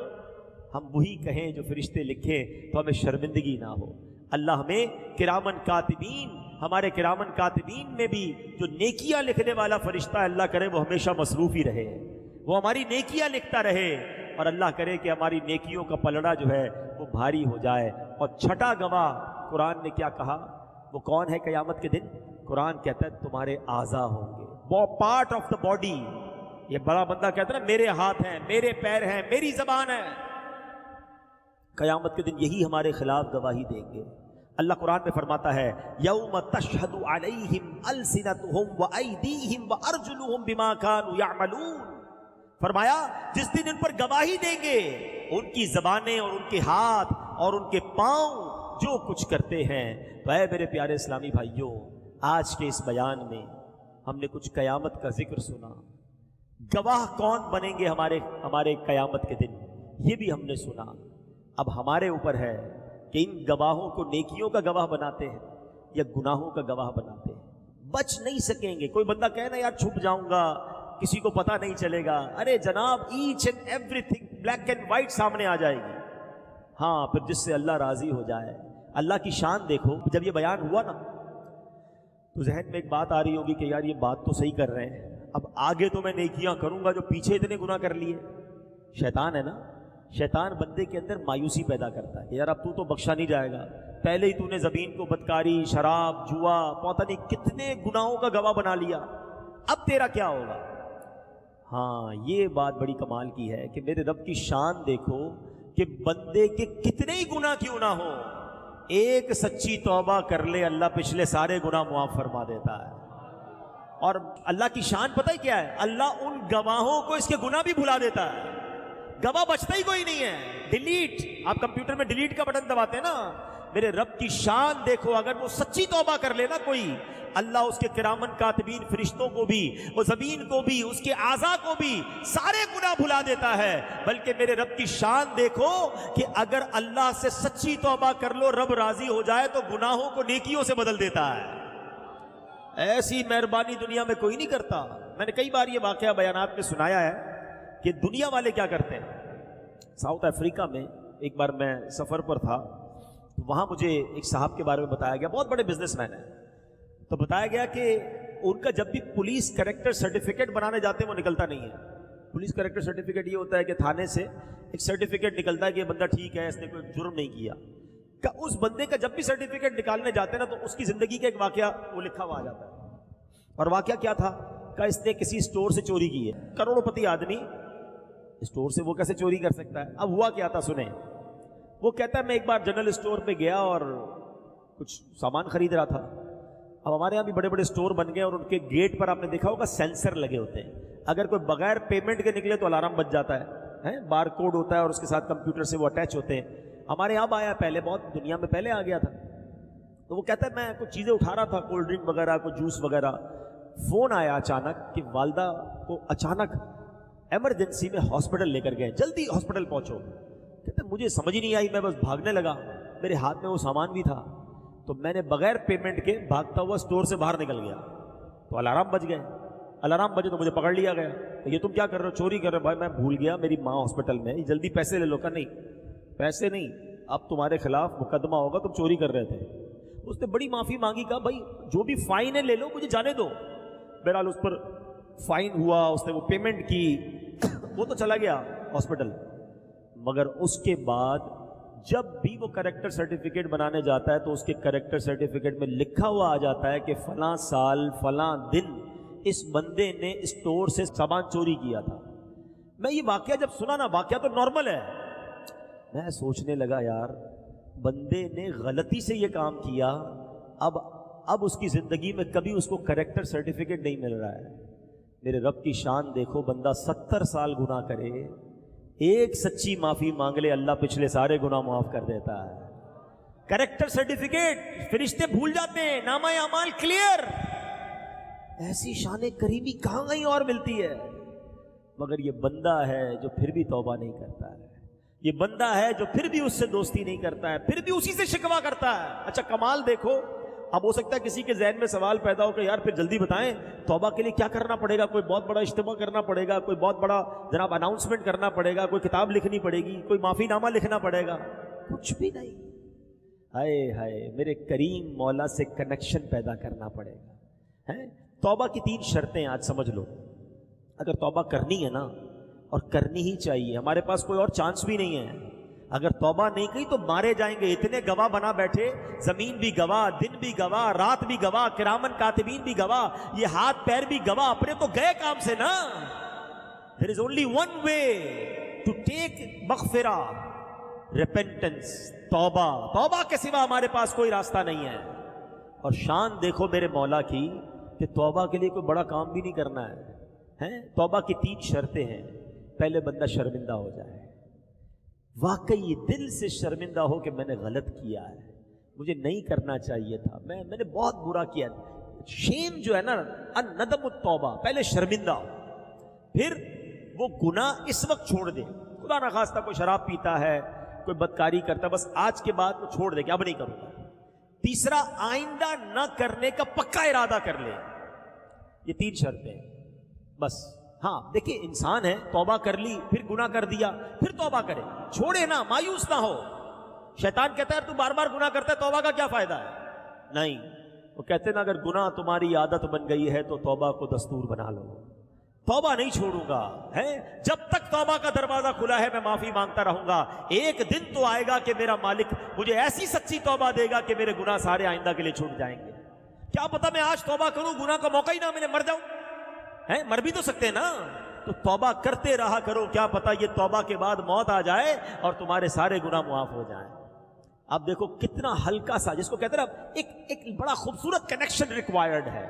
ہم وہی کہیں جو فرشتے لکھیں تو ہمیں شرمندگی نہ ہو۔ اللہ ہمیں کرامن کاتبین، ہمارے کرامن کاتبین میں بھی جو نیکیاں لکھنے والا فرشتہ ہے، اللہ کرے وہ ہمیشہ مصروف ہی رہے، وہ ہماری نیکیاں لکھتا رہے، اور اللہ کرے کہ ہماری نیکیوں کا پلڑا جو ہے وہ بھاری ہو جائے۔ اور چھٹا گواہ قرآن نے کیا کہا، وہ کون ہے قیامت کے دن؟ قرآن کہتا ہے تمہارے اعضاء ہوں گے، وہ پارٹ آف دا باڈی۔ یہ بڑا بندہ کہتا ہے نا میرے ہاتھ ہیں، میرے پیر ہیں، میری زبان ہے، قیامت کے دن یہی ہمارے خلاف گواہی دیں گے۔ اللہ قرآن میں فرماتا ہے یوم تشہد علیہم السنتہم وایدیہم وارجلہم بما کانوا یعملون، فرمایا جس دن ان پر گواہی دیں گے ان کی زبانیں اور ان کے ہاتھ اور ان کے پاؤں جو کچھ کرتے ہیں۔ تو اے میرے پیارے اسلامی بھائیوں، آج کے اس بیان میں ہم نے کچھ قیامت کا ذکر سنا، گواہ کون بنیں گے ہمارے قیامت کے دن یہ بھی ہم نے سنا۔ اب ہمارے اوپر ہے کہ ان گواہوں کو نیکیوں کا گواہ بناتے ہیں یا گناہوں کا گواہ بناتے ہیں۔ بچ نہیں سکیں گے۔ کوئی بندہ کہے نا یار چھپ جاؤں گا، کسی کو پتہ نہیں چلے گا، ارے جناب each and everything black and white سامنے آ جائے گی۔ ہاں پھر جس سے اللہ راضی ہو جائے۔ اللہ کی شان دیکھو، جب یہ بیان ہوا نا تو ذہن میں ایک بات آ رہی ہوگی کہ یار یہ بات تو صحیح کر رہے ہیں، اب آگے تو میں نیکیاں کروں گا جو پیچھے اتنے گناہ کر لیے۔ شیطان ہے نا، شیطان بندے کے اندر مایوسی پیدا کرتا ہے کہ یار اب تو بخشا نہیں جائے گا، پہلے ہی تو نے زمین کو بدکاری، شراب، جوا، پتہ نہیں کتنے گناہوں کا گواہ بنا لیا، اب تیرا کیا ہوگا۔ ہاں یہ بات بڑی کمال کی ہے کہ میرے رب کی شان دیکھو کہ بندے کے کتنے ہی گناہ کیوں نہ ہو، ایک سچی توبہ کر لے اللہ پچھلے سارے گناہ معاف فرما دیتا ہے۔ اور اللہ کی شان پتہ ہی کیا ہے، اللہ ان گواہوں کو اس کے گناہ بھی بھلا دیتا ہے، گواہ بچتا ہی کوئی نہیں ہے۔ ڈیلیٹ، آپ کمپیوٹر میں ڈیلیٹ کا بٹن دباتے ہیں نا، میرے رب کی شان دیکھو، اگر وہ سچی توبہ کر لے نا کوئی، اللہ اس کے کرامن کاتبین فرشتوں کو بھی، وہ زمین کو بھی، اس کے اعضاء کو بھی سارے گناہ بھلا دیتا ہے۔ بلکہ میرے رب کی شان دیکھو کہ اگر اللہ سے سچی توبہ کر لو، رب راضی ہو جائے تو گناہوں کو نیکیوں سے بدل دیتا ہے۔ ایسی مہربانی دنیا میں کوئی نہیں کرتا۔ میں نے کئی بار یہ واقعہ بیانات میں سنایا ہے کہ دنیا والے کیا کرتے ہیں۔ ساؤتھ افریقہ میں ایک بار میں سفر پر تھا، وہاں مجھے ایک صاحب کے بارے میں بتایا گیا، بہت بڑے بزنس مین ہیں، تو بتایا گیا کہ ان کا جب بھی پولیس کریکٹر سرٹیفکیٹ بنانے جاتے ہیں وہ نکلتا نہیں ہے۔ پولیس کریکٹر سرٹیفکیٹ یہ ہوتا ہے کہ تھانے سے ایک سرٹیفکیٹ نکلتا ہے کہ یہ بندہ ٹھیک ہے، اس نے کوئی جرم نہیں کیا، کہ اس بندے کا جب بھی سرٹیفکیٹ نکالنے جاتے ہیں نا تو اس کی زندگی کا ایک واقعہ وہ لکھا ہوا آ جاتا ہے۔ اور واقعہ کیا تھا کہ اس نے کسی اسٹور سے چوری کی ہے، کروڑوں پتی آدمی، اسٹور سے وہ کیسے چوری کر سکتا ہے۔ اب ہوا کیا تھا سنیں، وہ کہتا ہے میں ایک بار جنرل اسٹور پہ گیا اور کچھ سامان خرید رہا تھا۔ اب ہمارے یہاں بھی بڑے بڑے اسٹور بن گئے اور ان کے گیٹ پر آپ نے دیکھا ہوگا سینسر لگے ہوتے ہیں، اگر کوئی بغیر پیمنٹ کے نکلے تو الارم بج جاتا ہے، بار کوڈ ہوتا ہے اور اس کے ساتھ کمپیوٹر سے وہ اٹیچ ہوتے ہیں۔ ہمارے یہاں آیا پہلے، بہت دنیا میں پہلے آ گیا تھا۔ تو وہ کہتا ہے میں کچھ چیزیں اٹھا رہا تھا، کولڈ ڈرنک وغیرہ، کوئی جوس وغیرہ، فون آیا اچانک کہ والدہ کو اچانک ایمرجنسی میں ہاسپٹل لے کر گئے، جلدی ہاسپٹل پہنچو۔ کہتے ہیں مجھے سمجھ ہی نہیں آئی، میں بس بھاگنے لگا، میرے ہاتھ میں وہ سامان بھی تھا، تو میں نے بغیر پیمنٹ کے بھاگتا ہوا اسٹور سے باہر نکل گیا، تو الارم بج گئے، الارم بجے تو مجھے پکڑ لیا گیا، یہ تم کیا کر رہے ہو، چوری کر رہے ہو۔ بھائی میں بھول گیا، میری ماں ہاسپٹل میں، جلدی پیسے لے لو۔ کا نہیں پیسے نہیں، اب تمہارے خلاف مقدمہ ہوگا، تم چوری کر رہے تھے۔ اس نے بڑی معافی مانگی، کہا بھائی جو بھی فائن ہے لے لو، مجھے جانے دو۔ بہرحال اس پر فائن ہوا، اس نے وہ پیمنٹ کی، وہ تو چلا گیا ہاسپٹل۔ مگر اس کے بعد جب بھی وہ کریکٹر سرٹیفکیٹ بنانے جاتا ہے تو اس کے کریکٹر سرٹیفکیٹ میں لکھا ہوا آ جاتا ہے کہ فلاں سال فلاں دن اس بندے نے اسٹور سے سامان چوری کیا تھا۔ میں یہ واقعہ جب سنا نا، واقعہ تو نارمل ہے، میں سوچنے لگا یار بندے نے غلطی سے یہ کام کیا، اب اب اس کی زندگی میں کبھی اس کو کریکٹر سرٹیفکیٹ نہیں مل رہا ہے. میرے رب کی شان دیکھو, بندہ 70 سال گناہ کرے, ایک سچی معافی مانگ لے, اللہ پچھلے سارے گناہ معاف کر دیتا ہے. کریکٹر سرٹیفکیٹ فرشتے بھول جاتے ہیں, نامہ اعمال کلیئر. ایسی شان کریمی کہاں کہیں اور ملتی ہے. مگر یہ بندہ ہے جو پھر بھی توبہ نہیں کرتا ہے, یہ بندہ ہے جو پھر بھی اس سے دوستی نہیں کرتا ہے, پھر بھی اسی سے شکوہ کرتا ہے. اچھا کمال دیکھو, اب ہو سکتا ہے کسی کے ذہن میں سوال پیدا ہو کہ یار پھر جلدی بتائیں توبہ کے لیے کیا کرنا پڑے گا, کوئی بہت بڑا اجتماع کرنا پڑے گا, کوئی بہت بڑا جناب اناؤنسمنٹ کرنا پڑے گا, کوئی کتاب لکھنی پڑے گی, کوئی معافی نامہ لکھنا پڑے گا. کچھ بھی نہیں. ہائے ہائے, میرے کریم مولا سے کنیکشن پیدا کرنا پڑے گا. توبہ کی 3 شرطیں آج سمجھ لو. اگر توبہ کرنی ہے نا, اور کرنی ہی چاہیے, ہمارے پاس کوئی اور چانس بھی نہیں ہے. اگر توبہ نہیں کی تو مارے جائیں گے. اتنے گواہ بنا بیٹھے, زمین بھی گواہ, دن بھی گواہ, رات بھی گواہ, کرامن کاتبین بھی گواہ, یہ ہاتھ پیر بھی گواہ, اپنے تو گئے کام سے نا. There is only one way to take مغفرہ, repentance, توبہ. توبہ کے سوا ہمارے پاس کوئی راستہ نہیں ہے. اور شان دیکھو میرے مولا کی کہ توبہ کے لیے کوئی بڑا کام بھی نہیں کرنا ہے. توبہ کی 3 شرطیں ہیں. پہلے بندہ شرمندہ ہو جائے, واقعی دل سے شرمندہ ہو کہ میں نے غلط کیا ہے, مجھے نہیں کرنا چاہیے تھا, میں نے بہت برا کیا. شیم جو ہے نا, الندم التوبہ, پہلے شرمندہ ہو, پھر وہ گناہ اس وقت چھوڑ دے. خدا نخواستہ کوئی شراب پیتا ہے, کوئی بدکاری کرتا ہے, بس آج کے بعد وہ چھوڑ دے کہ اب نہیں کروں گا. تیسرا, آئندہ نہ کرنے کا پکا ارادہ کر لے. یہ 3 شرطیں بس. ہاں دیکھیں, انسان ہے, توبہ کر لی, پھر گناہ کر دیا, پھر توبہ کرے, چھوڑے نا, مایوس نہ ہو. شیطان کہتا ہے تو بار بار گناہ کرتا ہے, توبہ کا کیا فائدہ ہے. نہیں, وہ کہتے ہیں نا اگر گناہ تمہاری عادت بن گئی ہے تو توبہ کو دستور بنا لو. توبہ نہیں چھوڑوں گا, ہے جب تک توبہ کا دروازہ کھلا ہے میں معافی مانگتا رہوں گا. ایک دن تو آئے گا کہ میرا مالک مجھے ایسی سچی توبہ دے گا کہ میرے گناہ سارے آئندہ کے لیے چھوٹ جائیں گے. کیا پتا میں آج توبہ کروں, گناہ کا موقع ہی نہ ملے, مر جاؤں. مر بھی تو سکتے ہیں نا. تو توبہ کرتے رہا کرو, کیا پتا یہ توبہ کے بعد موت آ جائے اور تمہارے سارے گناہ معاف ہو جائیں. اب دیکھو کتنا ہلکا سا, جس کو کہتے ہیں نا ایک بڑا خوبصورت کنیکشن ریکوائرڈ ہے.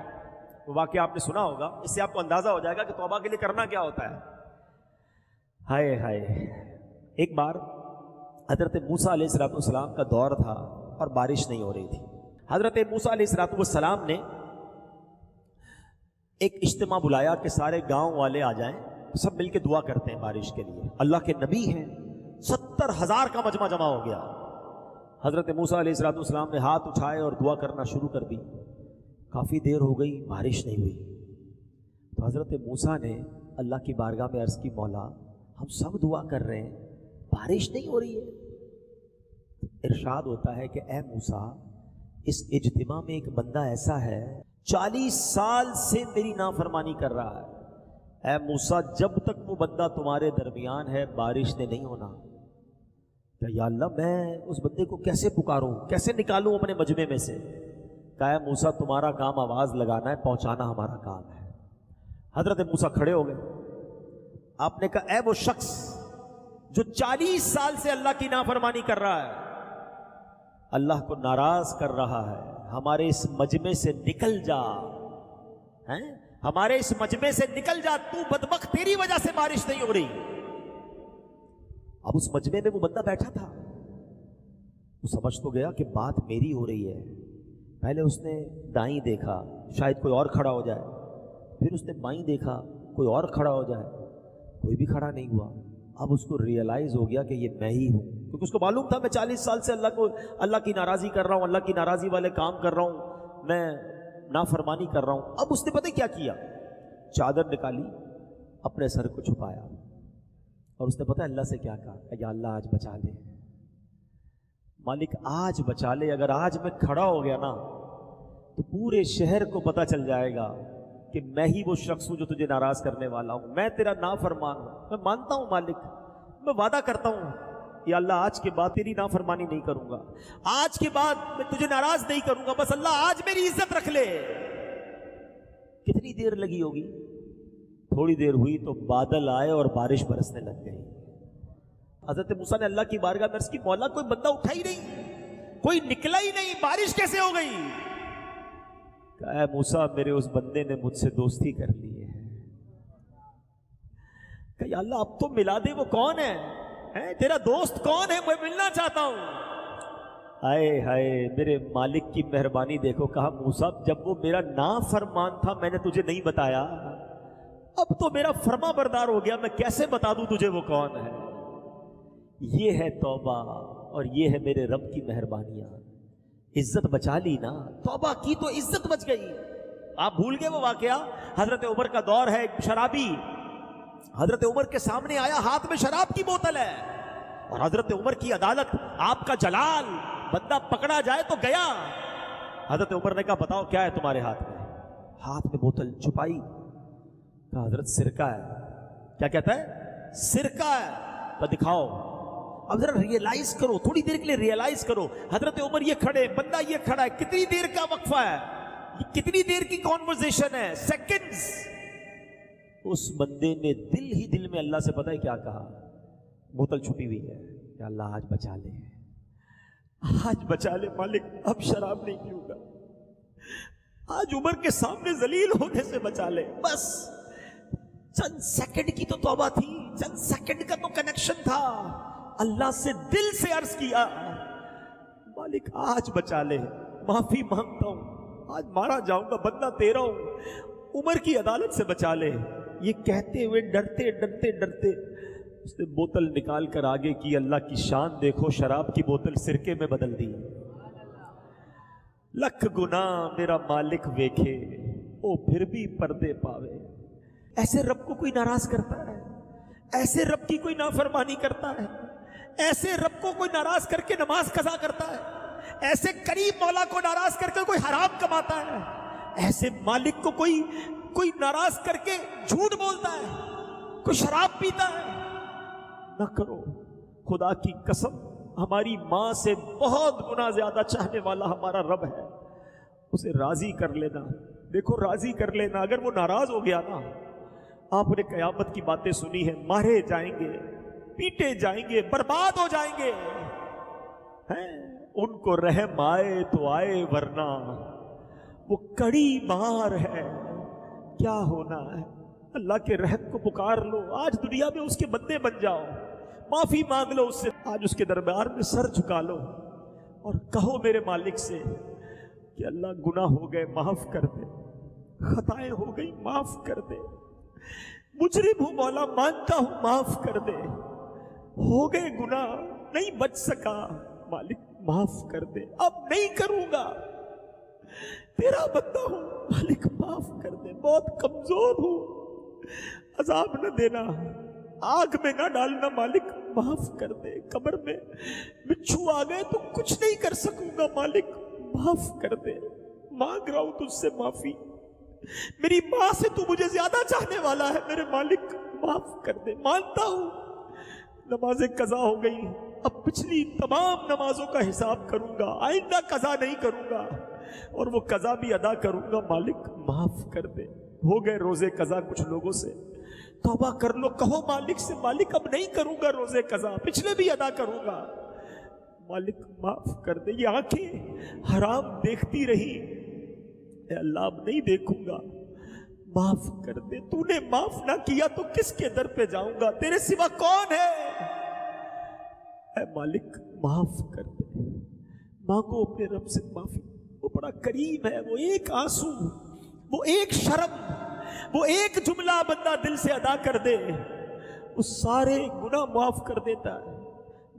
وہ واقعہ آپ نے سنا ہوگا, اس سے آپ کو اندازہ ہو جائے گا کہ توبہ کے لیے کرنا کیا ہوتا ہے. ہائے ہائے, ایک بار حضرت موسیٰ علیہ السلام کا دور تھا اور بارش نہیں ہو رہی تھی. حضرت موسیٰ علیہ السلام نے ایک اجتماع بلایا کہ سارے گاؤں والے آ جائیں, سب مل کے دعا کرتے ہیں بارش کے لیے. اللہ کے نبی ہیں, 70,000 کا مجمع جمع ہو گیا. حضرت موسیٰ علیہ السلام نے ہاتھ اٹھائے اور دعا کرنا شروع کر دی. کافی دیر ہو گئی, بارش نہیں ہوئی. تو حضرت موسیٰ نے اللہ کی بارگاہ میں عرض کی, مولا ہم سب دعا کر رہے ہیں, بارش نہیں ہو رہی ہے. ارشاد ہوتا ہے کہ اے موسیٰ, اس اجتماع میں ایک بندہ ایسا ہے 40 سال سے میری نافرمانی کر رہا ہے. اے موسیٰ, جب تک وہ بندہ تمہارے درمیان ہے بارش نے نہیں ہونا. کہ یا اللہ میں اس بندے کو کیسے پکاروں, کیسے نکالوں اپنے مجمع میں سے. کہا اے موسیٰ تمہارا کام آواز لگانا ہے, پہنچانا ہمارا کام ہے. حضرت موسیٰ کھڑے ہو گئے. آپ نے کہا اے وہ شخص جو 40 سال سے اللہ کی نافرمانی کر رہا ہے, اللہ کو ناراض کر رہا ہے, ہمارے اس مجمع سے نکل جا. ہمارے اس مجمع سے نکل جا, تو بدبخت, تیری وجہ سے بارش نہیں ہو رہی. اب اس مجمع میں وہ بندہ بیٹھا تھا, وہ سمجھ تو گیا کہ بات میری ہو رہی ہے. پہلے اس نے دائیں دیکھا, شاید کوئی اور کھڑا ہو جائے. پھر اس نے بائیں دیکھا, کوئی اور کھڑا ہو جائے. کوئی بھی کھڑا نہیں ہوا. اب اس کو ریئلائز ہو گیا کہ یہ میں ہی ہوں, کیونکہ اس کو معلوم تھا میں 40 سال سے اللہ کی ناراضی کر رہا ہوں, اللہ کی ناراضی والے کام کر رہا ہوں, میں نافرمانی کر رہا ہوں. اب اس نے پتہ کیا کیا, چادر نکالی, اپنے سر کو چھپایا, اور اس نے پتہ اللہ سے کیا کہا, یا اللہ آج بچا لے, مالک آج بچا لے. اگر آج میں کھڑا ہو گیا نا تو پورے شہر کو پتہ چل جائے گا کہ میں ہی وہ شخص ہوں جو تجھے ناراض کرنے والا ہوں. میں تیرا نافرمان ہوں, میں مانتا ہوں مالک, میں وعدہ کرتا ہوں یا اللہ آج کے بعد تیری نافرمانی نہیں کروں گا, آج کے بعد میں تجھے ناراض نہیں کروں گا, بس اللہ آج میری عزت رکھ لے. کتنی دیر لگی ہوگی, تھوڑی دیر ہوئی تو بادل آئے اور بارش برسنے لگ گئی. حضرت موسیٰ نے اللہ کی بارگاہ میں عرض کی, مولا کوئی بندہ اٹھا ہی نہیں, کوئی نکلا ہی نہیں, بارش کیسے ہو گئی. کہ اے موسیٰ میرے اس بندے نے مجھ سے دوستی کر لی ہے، کہ یا اللہ اب تو ملا دے، وہ کون ہے تیرا دوست کون ہے، میں ملنا چاہتا ہوں۔ آئے ہائے میرے مالک کی مہربانی دیکھو، کہا موسیٰ جب وہ میرا نافرمان تھا میں نے تجھے نہیں بتایا، اب تو میرا فرما بردار ہو گیا، میں کیسے بتا دوں تجھے وہ کون ہے۔ یہ ہے توبہ اور یہ ہے میرے رب کی مہربانیاں۔ عزت بچا لی نا، توبہ کی تو عزت بچ گئی۔ آپ بھول گئے وہ واقعہ، حضرت عمر کا دور ہے، ایک شرابی حضرت عمر کے سامنے آیا، ہاتھ میں شراب کی بوتل ہے، اور حضرت عمر کی عدالت، آپ کا جلال، بندہ پکڑا جائے تو گیا۔ حضرت عمر نے کہا بتاؤ کیا ہے تمہارے ہاتھ میں؟ ہاتھ میں بوتل چھپائی، کہا حضرت سرکہ ہے۔ کیا کہتا ہے؟ سرکہ ہے۔ تو دکھاؤ۔ اب ذرا ریئلائز کرو، تھوڑی دیر کے لیے ریئلائز کرو، حضرت عمر یہ کھڑے، بندہ یہ کھڑا ہے، کتنی دیر کا وقفہ ہے، کتنی دیر کی کانورسیشن ہے، سیکنڈز۔ اس بندے نے دل ہی دل میں اللہ سے پتہ ہے کیا کہا؟ بوتل چھپی ہوئی ہے، کہ اللہ آج بچا لے، آج بچا لے مالک، اب شراب نہیں پیوں گا، آج عمر کے سامنے ذلیل ہونے سے بچا لے۔ بس چند سیکنڈ کی تو توبہ تھی، چند سیکنڈ کا تو کنیکشن تھا، اللہ سے دل سے عرض کیا مالک آج بچا لے، معافی مانگتا ہوں، آج مارا جاؤں گا، بندہ تیرا ہوں، عمر کی عدالت سے بچا لے۔ یہ کہتے ہوئے ڈرتے ڈرتے ڈرتے اس نے بوتل نکال کر آگے کی، اللہ کی شان دیکھو، شراب کی بوتل سرکے میں بدل دی۔ لکھ گناہ میرا مالک ویکھے، او پھر بھی پردے پاوے۔ ایسے رب کو کوئی ناراض کرتا ہے؟ ایسے رب کی کوئی نافرمانی کرتا ہے؟ ایسے رب کو کوئی ناراض کر کے نماز قضا کرتا ہے؟ ایسے کریم مولا کو ناراض کر کے کوئی حرام کماتا ہے؟ ایسے مالک کو کوئی ناراض کر کے جھوٹ بولتا ہے، کوئی شراب پیتا ہے؟ نہ کرو، خدا کی قسم ہماری ماں سے بہت گنا زیادہ چاہنے والا ہمارا رب ہے، اسے راضی کر لینا۔ دیکھو راضی کر لینا، اگر وہ ناراض ہو گیا نا، آپ نے قیامت کی باتیں سنی ہیں، مارے جائیں گے، پیٹے جائیں گے، برباد ہو جائیں گے، ان کو رحم آئے تو آئے، ورنہ وہ کڑی مار ہے، کیا ہونا ہے؟ اللہ کے رحم کو پکار لو، آج دنیا میں اس کے بندے بن جاؤ، معافی مانگ لو اس سے، آج اس کے دربار میں سر جھکا لو اور کہو میرے مالک سے کہ اللہ گناہ ہو گئے معاف کر دے، خطائیں ہو گئی معاف کر دے، مجرم ہوں مولا مانتا ہوں معاف کر دے، ہو گئے گناہ نہیں بچ سکا مالک معاف کر دے، اب نہیں کروں گا، تیرا بندہ ہوں مالک معاف کر دے، بہت کمزور ہوں، عذاب نہ دینا، آگ میں نہ ڈالنا مالک معاف کر دے، قبر میں بچھو آ گئے تو کچھ نہیں کر سکوں گا مالک معاف کر دے، مانگ رہا ہوں تجھ سے معافی، میری ماں سے تو مجھے زیادہ چاہنے والا ہے میرے مالک معاف کر دے، مانتا ہوں نمازیں قضا ہو گئی، اب پچھلی تمام نمازوں کا حساب کروں گا، آئندہ قضا نہیں کروں گا، اور وہ قضا بھی ادا کروں گا، مالک معاف کر دے۔ ہو گئے روزے قضا کچھ لوگوں سے، توبہ کر لو، کہو مالک سے مالک اب نہیں کروں گا روزے قضا، پچھلے بھی ادا کروں گا، مالک معاف کر دے۔ یہ آنکھیں حرام دیکھتی رہی، اے اللہ اب نہیں دیکھوں گا، معاف کر دے، تو نے معاف نہ کیا تو کس کے در پہ جاؤں گا، تیرے سوا کون ہے، اے مالک معاف کر دے۔ مانگو اپنے رب سے معافی، وہ بڑا کریم ہے، وہ ایک آنسو، وہ ایک شرم، وہ ایک جملہ بندہ دل سے ادا کر دے، وہ سارے گناہ معاف کر دیتا ہے،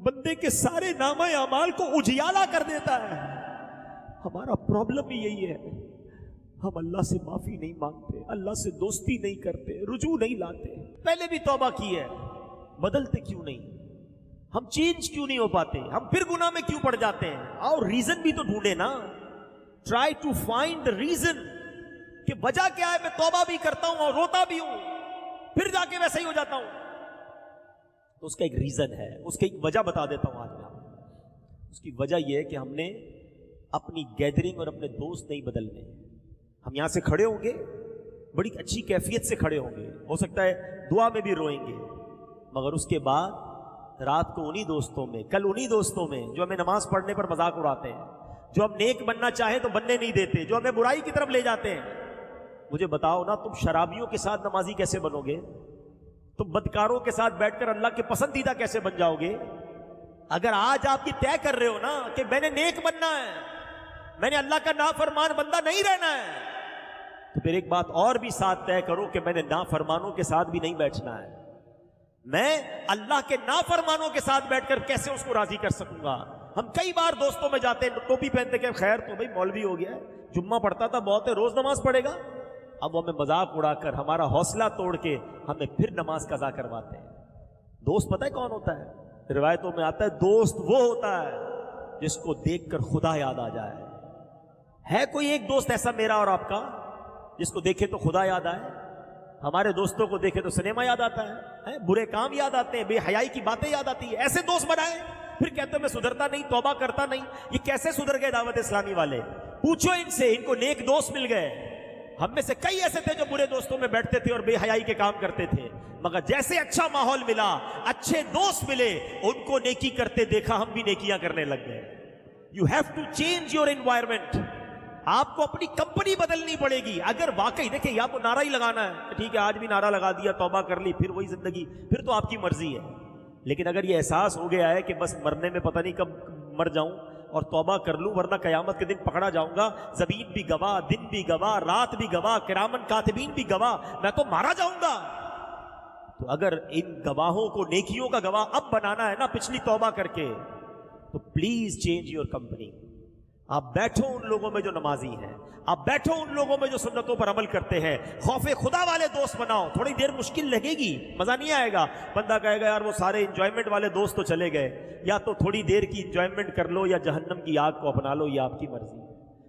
بندے کے سارے نامہ اعمال کو اجیالا کر دیتا ہے۔ ہمارا پرابلم ہی یہی ہے، ہم اللہ سے معافی نہیں مانگتے، اللہ سے دوستی نہیں کرتے، رجوع نہیں لاتے، پہلے بھی توبہ کی ہے، بدلتے کیوں نہیں؟ ہم چینج کیوں نہیں ہو پاتے؟ ہم پھر گناہ میں کیوں پڑ جاتے ہیں؟ اور ریزن بھی تو ڈھونڈے نا، try to find the reason, کہ وجہ کیا ہے؟ میں توبہ بھی کرتا ہوں اور روتا بھی ہوں، پھر جا کے ویسا ہی ہو جاتا ہوں، تو اس کا ایک ریزن ہے، اس کی ایک وجہ بتا دیتا ہوں آج میں۔ اس کی وجہ یہ ہے کہ ہم نے اپنی گیدرنگ اور اپنے دوست نہیں بدلنے۔ ہم یہاں سے کھڑے ہوں گے، بڑی اچھی کیفیت سے کھڑے ہوں گے، ہو سکتا ہے دعا میں بھی روئیں گے، مگر اس کے بعد رات کو انہی دوستوں میں، کل انہی دوستوں میں جو ہمیں نماز پڑھنے پر مذاق اڑاتے ہیں، جو ہم نیک بننا چاہیں تو بننے نہیں دیتے، جو ہمیں برائی کی طرف لے جاتے ہیں۔ مجھے بتاؤ نا، تم شرابیوں کے ساتھ نمازی کیسے بنو گے؟ تم بدکاروں کے ساتھ بیٹھ کر اللہ کے پسندیدہ کیسے بن جاؤ گے؟ اگر آج آپ کی طے کر رہے ہو نا کہ میں نے نیک بننا ہے، میں نے اللہ کا نافرمان بندہ نہیں رہنا ہے، تو پھر ایک بات اور بھی ساتھ طے کرو کہ میں نے نافرمانوں کے ساتھ بھی نہیں بیٹھنا ہے۔ میں اللہ کے نافرمانوں کے ساتھ بیٹھ کر کیسے اس کو راضی کر سکوں گا؟ ہم کئی بار دوستوں میں جاتے ہیں، ٹوپی پہنتے کہ خیر تو بھائی مولوی ہو گیا ہے، جمعہ پڑھتا تھا بہت ہے، روز نماز پڑھے گا۔ اب وہ ہمیں مذاق اڑا کر، ہمارا حوصلہ توڑ کے ہمیں پھر نماز قضا کرواتے ہیں۔ دوست پتہ ہے کون ہوتا ہے؟ روایتوں میں آتا ہے دوست وہ ہوتا ہے جس کو دیکھ کر خدا یاد آ جائے۔ ہے کوئی ایک دوست ایسا میرا اور آپ کا جس کو دیکھے تو خدا یاد آئے؟ ہمارے دوستوں کو دیکھے تو سنیما یاد آتا ہے، برے کام یاد آتے ہیں، بے حیائی کی باتیں یاد آتی ہیں۔ ایسے دوست بنائے، پھر کہتے ہیں میں سدھرتا نہیں، توبہ کرتا نہیں۔ یہ کیسے سدھر گئے دعوت اسلامی والے؟ پوچھو ان سے، ان کو نیک دوست مل گئے۔ ہم میں سے کئی ایسے تھے جو برے دوستوں میں بیٹھتے تھے اور بے حیائی کے کام کرتے تھے، مگر جیسے اچھا ماحول ملا، اچھے دوست ملے، ان کو نیکی کرتے دیکھا، ہم بھی نیکیاں کرنے لگ گئے۔ You have to change your environment. آپ کو اپنی کمپنی بدلنی پڑے گی۔ اگر واقعی دیکھیں، یا تو نعرہ ہی لگانا ہے، ٹھیک ہے آج بھی نعرہ لگا دیا، توبہ کر لی، پھر وہی زندگی، پھر تو آپ کی مرضی ہے۔ لیکن اگر یہ احساس ہو گیا ہے کہ بس مرنے میں پتہ نہیں کب مر جاؤں اور توبہ کر لوں ورنہ قیامت کے دن پکڑا جاؤں گا، زمین بھی گواہ، دن بھی گواہ، رات بھی گواہ، کرامن کاتبین بھی گواہ، میں تو مارا جاؤں گا۔ تو اگر ان گواہوں کو نیکیوں کا گواہ اب بنانا ہے نا پچھلی توبہ کر کے، تو پلیز چینج یور کمپنی۔ آپ بیٹھو ان لوگوں میں جو نمازی ہیں، آپ بیٹھو ان لوگوں میں جو سنتوں پر عمل کرتے ہیں، خوف خدا والے دوست بناؤ۔ تھوڑی دیر مشکل لگے گی، مزہ نہیں آئے گا، بندہ کہے گا یار وہ سارے انجوائمنٹ والے دوست تو چلے گئے، یا تو تھوڑی دیر کی انجوائمنٹ کر لو یا جہنم کی آگ کو اپنا لو، یہ آپ کی مرضی۔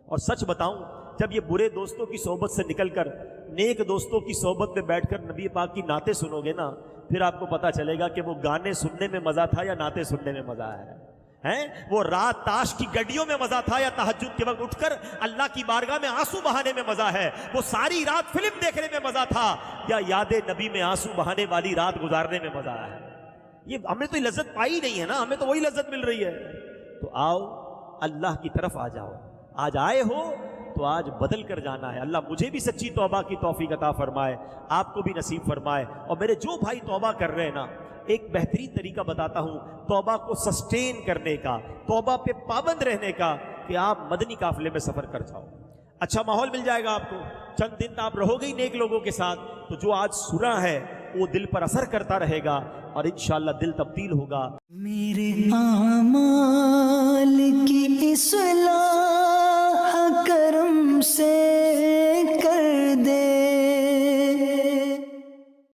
اور سچ بتاؤں، جب یہ برے دوستوں کی صحبت سے نکل کر نیک دوستوں کی صحبت میں بیٹھ کر نبی پاک کی نعتیں سنو گے نا، پھر آپ کو پتہ چلے گا کہ وہ گانے سننے میں مزہ تھا یا نعتیں سننے میں مزہ ہے۔ وہ رات تاش کی گڈیوں میں مزہ تھا یا تہجد کے وقت اٹھ کر اللہ کی بارگاہ میں آنسو بہانے میں مزہ ہے؟ وہ ساری رات فلم دیکھنے میں مزہ تھا یا یاد نبی میں آنسو بہانے والی رات گزارنے میں مزہ ہے؟ یہ ہمیں تو لذت پائی نہیں ہے نا، ہمیں تو وہی لذت مل رہی ہے۔ تو آؤ اللہ کی طرف آ جاؤ، آج آئے ہو تو آج بدل کر جانا ہے۔ اللہ مجھے بھی سچی توبہ کی توفیق عطا فرمائے، آپ کو بھی نصیب فرمائے۔ اور میرے جو بھائی توبہ کر رہے ہیں نا، ایک بہترین طریقہ بتاتا ہوں توبہ کو سسٹین کرنے کا، توبہ پہ پابند رہنے کا، کہ آپ مدنی قافلے میں سفر کر جاؤ۔ اچھا ماحول مل جائے گا آپ کو، چند دن آپ رہو گے ہی نیک لوگوں کے ساتھ، تو جو آج سنا ہے وہ دل پر اثر کرتا رہے گا اور انشاءاللہ دل تبدیل ہوگا۔ میرے اعمال کی اصلاح